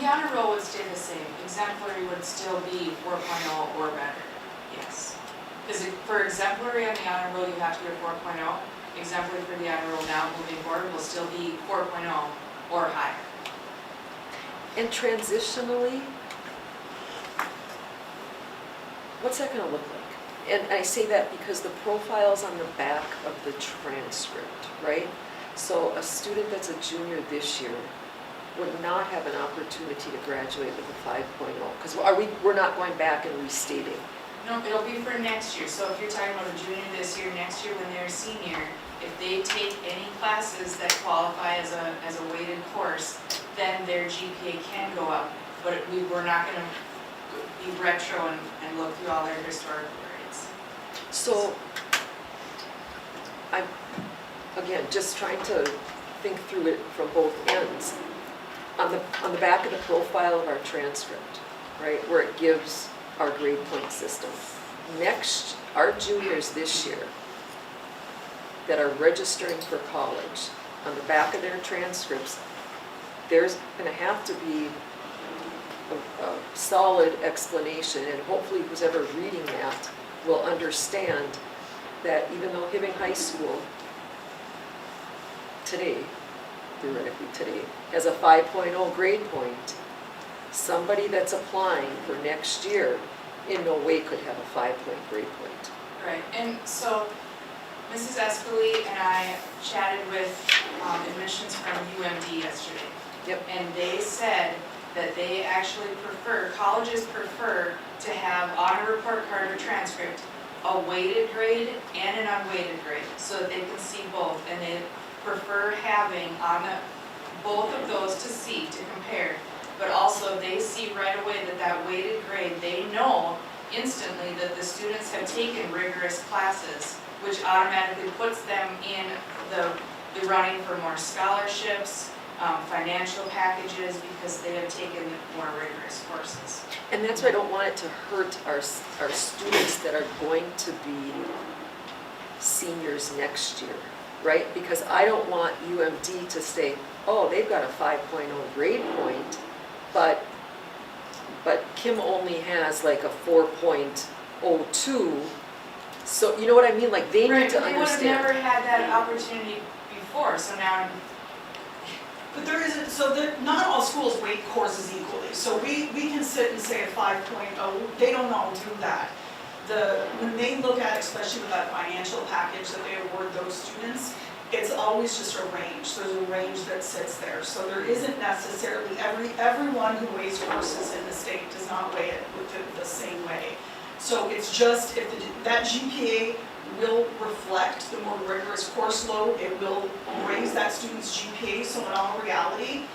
The honor roll would stay the same. Exemplary would still be 4.0 or better, yes. Because for exemplary on the honor roll, you have to get a 4.0. Exemplary for the honor roll now moving forward will still be 4.0 or higher. And transitionally, what's that going to look like? And I say that because the profile's on the back of the transcript, right? So a student that's a junior this year would not have an opportunity to graduate with a 5.0, because we're not going back and restating. No, it'll be for next year. So if you're talking about a junior this year, next year when they're a senior, if they take any classes that qualify as a weighted course, then their GPA can go up. But we're not going to be retro and look through all their historical grades. So I'm, again, just trying to think through it from both ends. On the back of the profile of our transcript, right, where it gives our grade point system. Next, our juniors this year that are registering for college, on the back of their transcripts, there's gonna have to be a solid explanation, and hopefully who's ever reading that will understand that even though Hibbing High School today, theoretically today, has a 5.0 grade point, somebody that's applying for next year in no way could have a 5-point grade point. Right, and so Mrs. Escalade and I chatted with admissions from UMD yesterday. Yep. And they said that they actually prefer, colleges prefer to have on a report card or transcript a weighted grade and an unweighted grade, so that they can see both. And they prefer having both of those to see, to compare. But also they see right away that weighted grade, they know instantly that the students have taken rigorous classes, which automatically puts them in the running for more scholarships, financial packages, because they have taken more rigorous courses. And that's why I don't want it to hurt our students that are going to be seniors next year, right? Because I don't want UMD to say, oh, they've got a 5.0 grade point, but Kim only has like a 4.02. So you know what I mean? Like they need to understand. They would have never had that opportunity before, so now. But there isn't, so not all schools weight courses equally. So we can sit and say a 5.0, they don't all do that. When they look at, especially with that financial package that they award those students, it's always just a range. There's a range that sits there. So there isn't necessarily, everyone who weighs courses in the state does not weigh it the same way. So it's just, if that GPA will reflect the more rigorous course load, it will raise that student's GPA, so in all reality,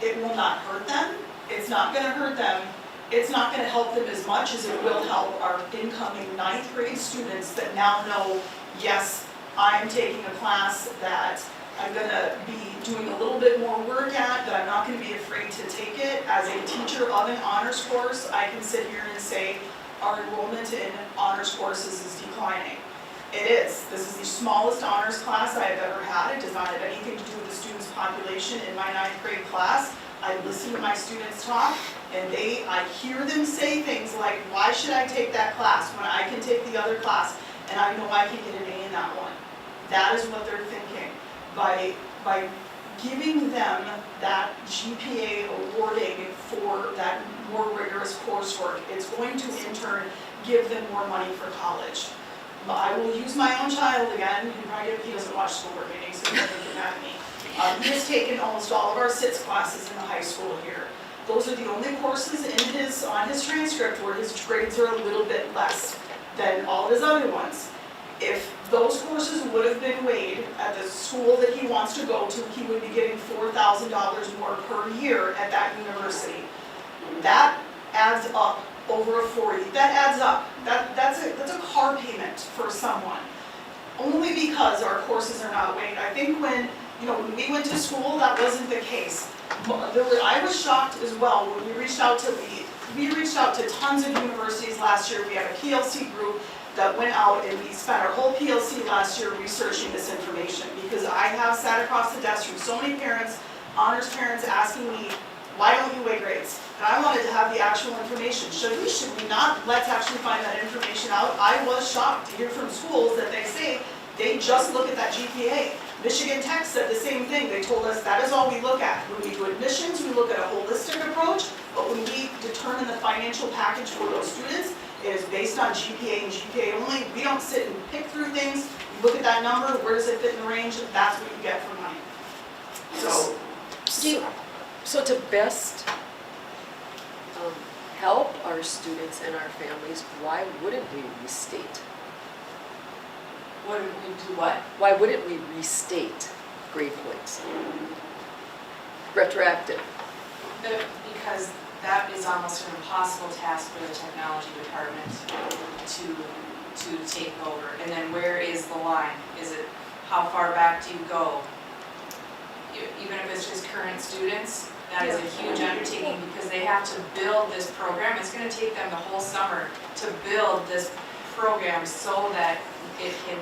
it will not hurt them. It's not gonna hurt them. It's not gonna help them as much as it will help our incoming 9th grade students that now know, yes, I'm taking a class that I'm gonna be doing a little bit more work at, that I'm not gonna be afraid to take it. As a teacher of an honors course, I can sit here and say, our enrollment in honors courses is declining. It is. This is the smallest honors class I have ever had. It does not have anything to do with the students' population in my 9th grade class. I listen to my students talk, and I hear them say things like, why should I take that class when I can take the other class and I know I can get an A in that one? That is what they're thinking. By giving them that GPA awarding for that more rigorous coursework, it's going to in turn give them more money for college. I will use my own child again. He doesn't watch school board meetings, so he doesn't get mad at me. He has taken almost all of our SITS classes in the high school here. Those are the only courses on his transcript where his grades are a little bit less than all of his other ones. If those courses would have been weighed at the school that he wants to go to, he would be getting $4,000 more per year at that university. That adds up over a 40. That adds up. That's a car payment for someone. Only because our courses are not weighed. I think when we went to school, that wasn't the case. I was shocked as well when we reached out to tons of universities last year. We had a PLC group that went out, and we spent our whole PLC last year researching this information, because I have sat across the desk from so many parents, honors parents, asking me, why don't you weigh grades? And I wanted to have the actual information. Should we not? Let's actually find that information out. I was shocked to hear from schools that they say they just look at that GPA. Michigan Tech said the same thing. They told us that is all we look at. When we do admissions, we look at a holistic approach, but when we determine the financial package for those students, it is based on GPA and GPA only. We don't sit and pick through things. We look at that number, where does it fit in the range? That's what you get for money. So to best help our students and our families, why wouldn't we restate? Wouldn't we do what? Why wouldn't we restate grade points? Retroactive. Because that is almost an impossible task for the technology department to take over. And then where is the line? Is it, how far back do you go? even if it's just current students, that is a huge undertaking because they have to build this program. It's gonna take them the whole summer to build this program so that it can,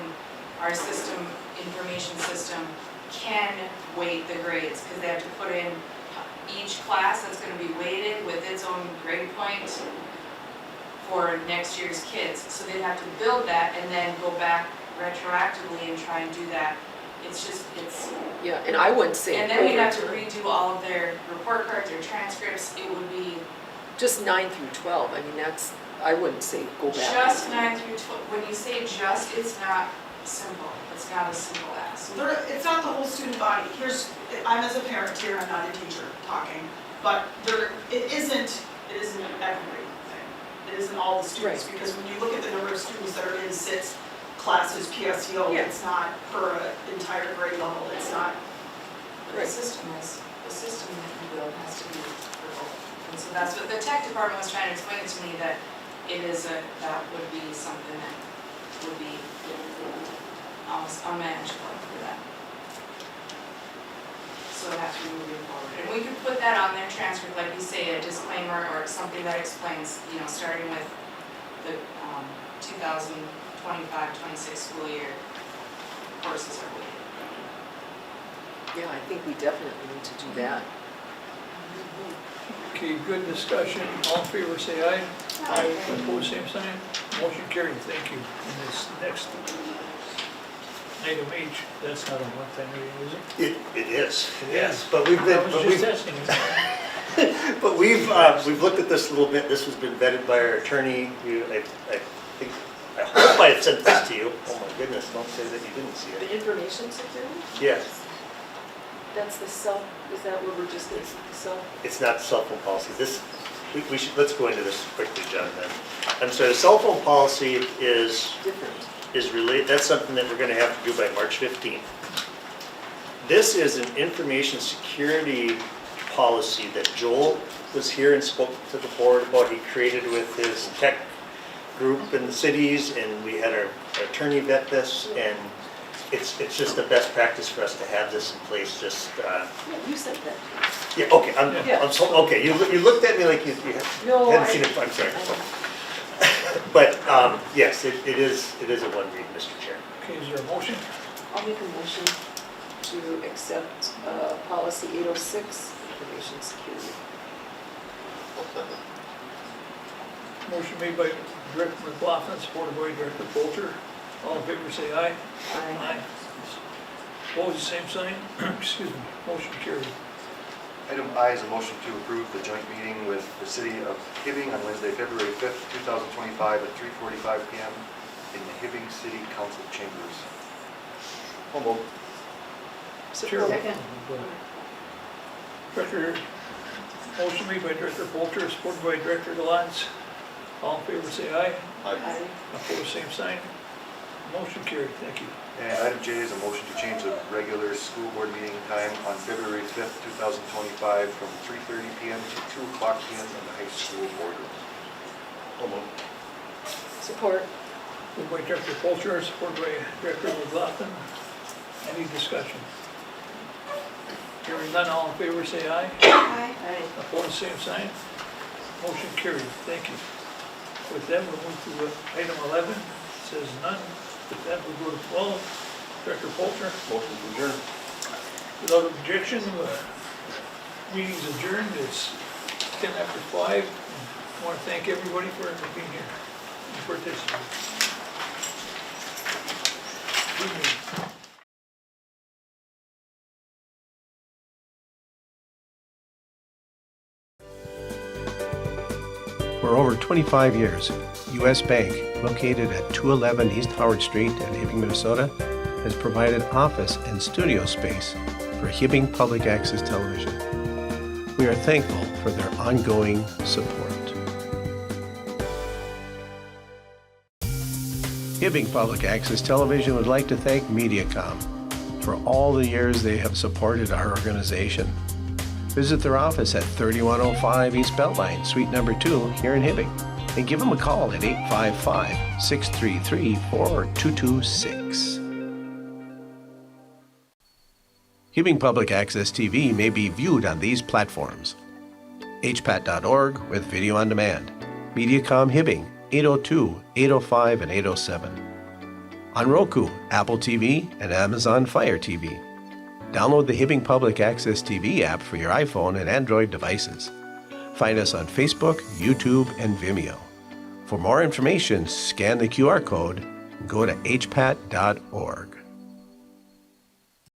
our system, information system, can weight the grades, because they have to put in each class that's gonna be weighted with its own grade point for next year's kids. So they'd have to build that and then go back retroactively and try and do that. It's just, it's, Yeah, and I wouldn't say. and then we'd have to redo all of their report cards, their transcripts. It would be Just 9 through 12, I mean, that's, I wouldn't say go back. just 9 through 12. When you say just, it's not simple. It's not a simple ask. It's not the whole student body. I'm as a parent here, I'm not a teacher talking, but it isn't every thing. It isn't all the students, because when you look at the number of students that are in SITs classes, PSEO, it's not per entire grade level, it's not. The system that you build has to be for both. And so that's what the tech department was trying to explain to me, that that would be something that would be almost unmanageable for them. So it has to be moving forward. And we could put that on their transcript, like you say, a disclaimer or something that explains, starting with the 2025-26 school year, courses are weighted. Yeah, I think we definitely need to do that. Okay, good discussion. All in favor, say aye. Aye. Opposed, same sign. Motion carried. Thank you. And this next item H, that's not a one-time meeting, is it? It is. Yes. But we've been, I was just testing it. but we've looked at this a little bit. This has been vetted by our attorney. I hope I sent this to you. Oh my goodness, don't say that you didn't see it. The information security? Yes. That's the is that what we're just going to the It's not the cell phone policy. We should, let's go into this quickly, John, then. I'm sorry, the cell phone policy is related, that's something that we're gonna have to do by March 15th. This is an information security policy that Joel was here and spoke to the board about. He created with his tech group in the cities, and we had our attorney vet this, and it's just the best practice for us to have this in place. Just Yeah, you said that. yeah, okay. I'm so, okay. You looked at me like you hadn't seen it. I'm sorry. But yes, it is a one read, Mr. Chair. Okay, is there a motion? I'll make a motion to accept policy 806, information security. Motion made by Director McLaughlin, supported by Director Polter. All in favor, say aye. Aye. Opposed, same sign. Excuse me. Motion carried. Item I is a motion to approve the joint meeting with the City of Hibbing on Wednesday, February 5th, 2025 at 3:45 p.m. in the Hibbing City Council chambers. Chair. Second. Director, motion made by Director Polter, supported by Director Gallant. All in favor, say aye. Aye. Opposed, same sign. Motion carried. Thank you. And item J is a motion to change the regular school board meeting time on February 5th, 2025 from 3:30 p.m. to 2 o'clock p.m. in the high school boardroom. Support. Moved by Director Polter, supported by Director McLaughlin. Any discussion? Hearing none, all in favor, say aye. Aye. Aye. Opposed, same sign. Motion carried. Thank you. With that, we'll move to item 11. It says none. With that, we'll go to 12. Director Polter. Motion to adjourn. Without objection, meeting's adjourned. It's 10 after 5. I want to thank everybody for being here and participating. Good meeting. For over 25 years, U.S. Bank, located at 211 East Howard Street in Hibbing, Minnesota, has provided office and studio space for Hibbing Public Access Television. We are thankful for their ongoing support. Hibbing Public Access Television would like to thank Mediacom for all the years they have supported our organization. Visit their office at 3105 East Beltline, Suite number 2, here in Hibbing, and give them a call at 855-633-4226. Hibbing Public Access TV may be viewed on these platforms: hpat.org with video on demand, Mediacom Hibbing 802, 805, and 807. On Roku, Apple TV, and Amazon Fire TV. Download the Hibbing Public Access TV app for your iPhone and Android devices. Find us on Facebook, YouTube, and Vimeo. For more information, scan the QR code and go to hpat.org.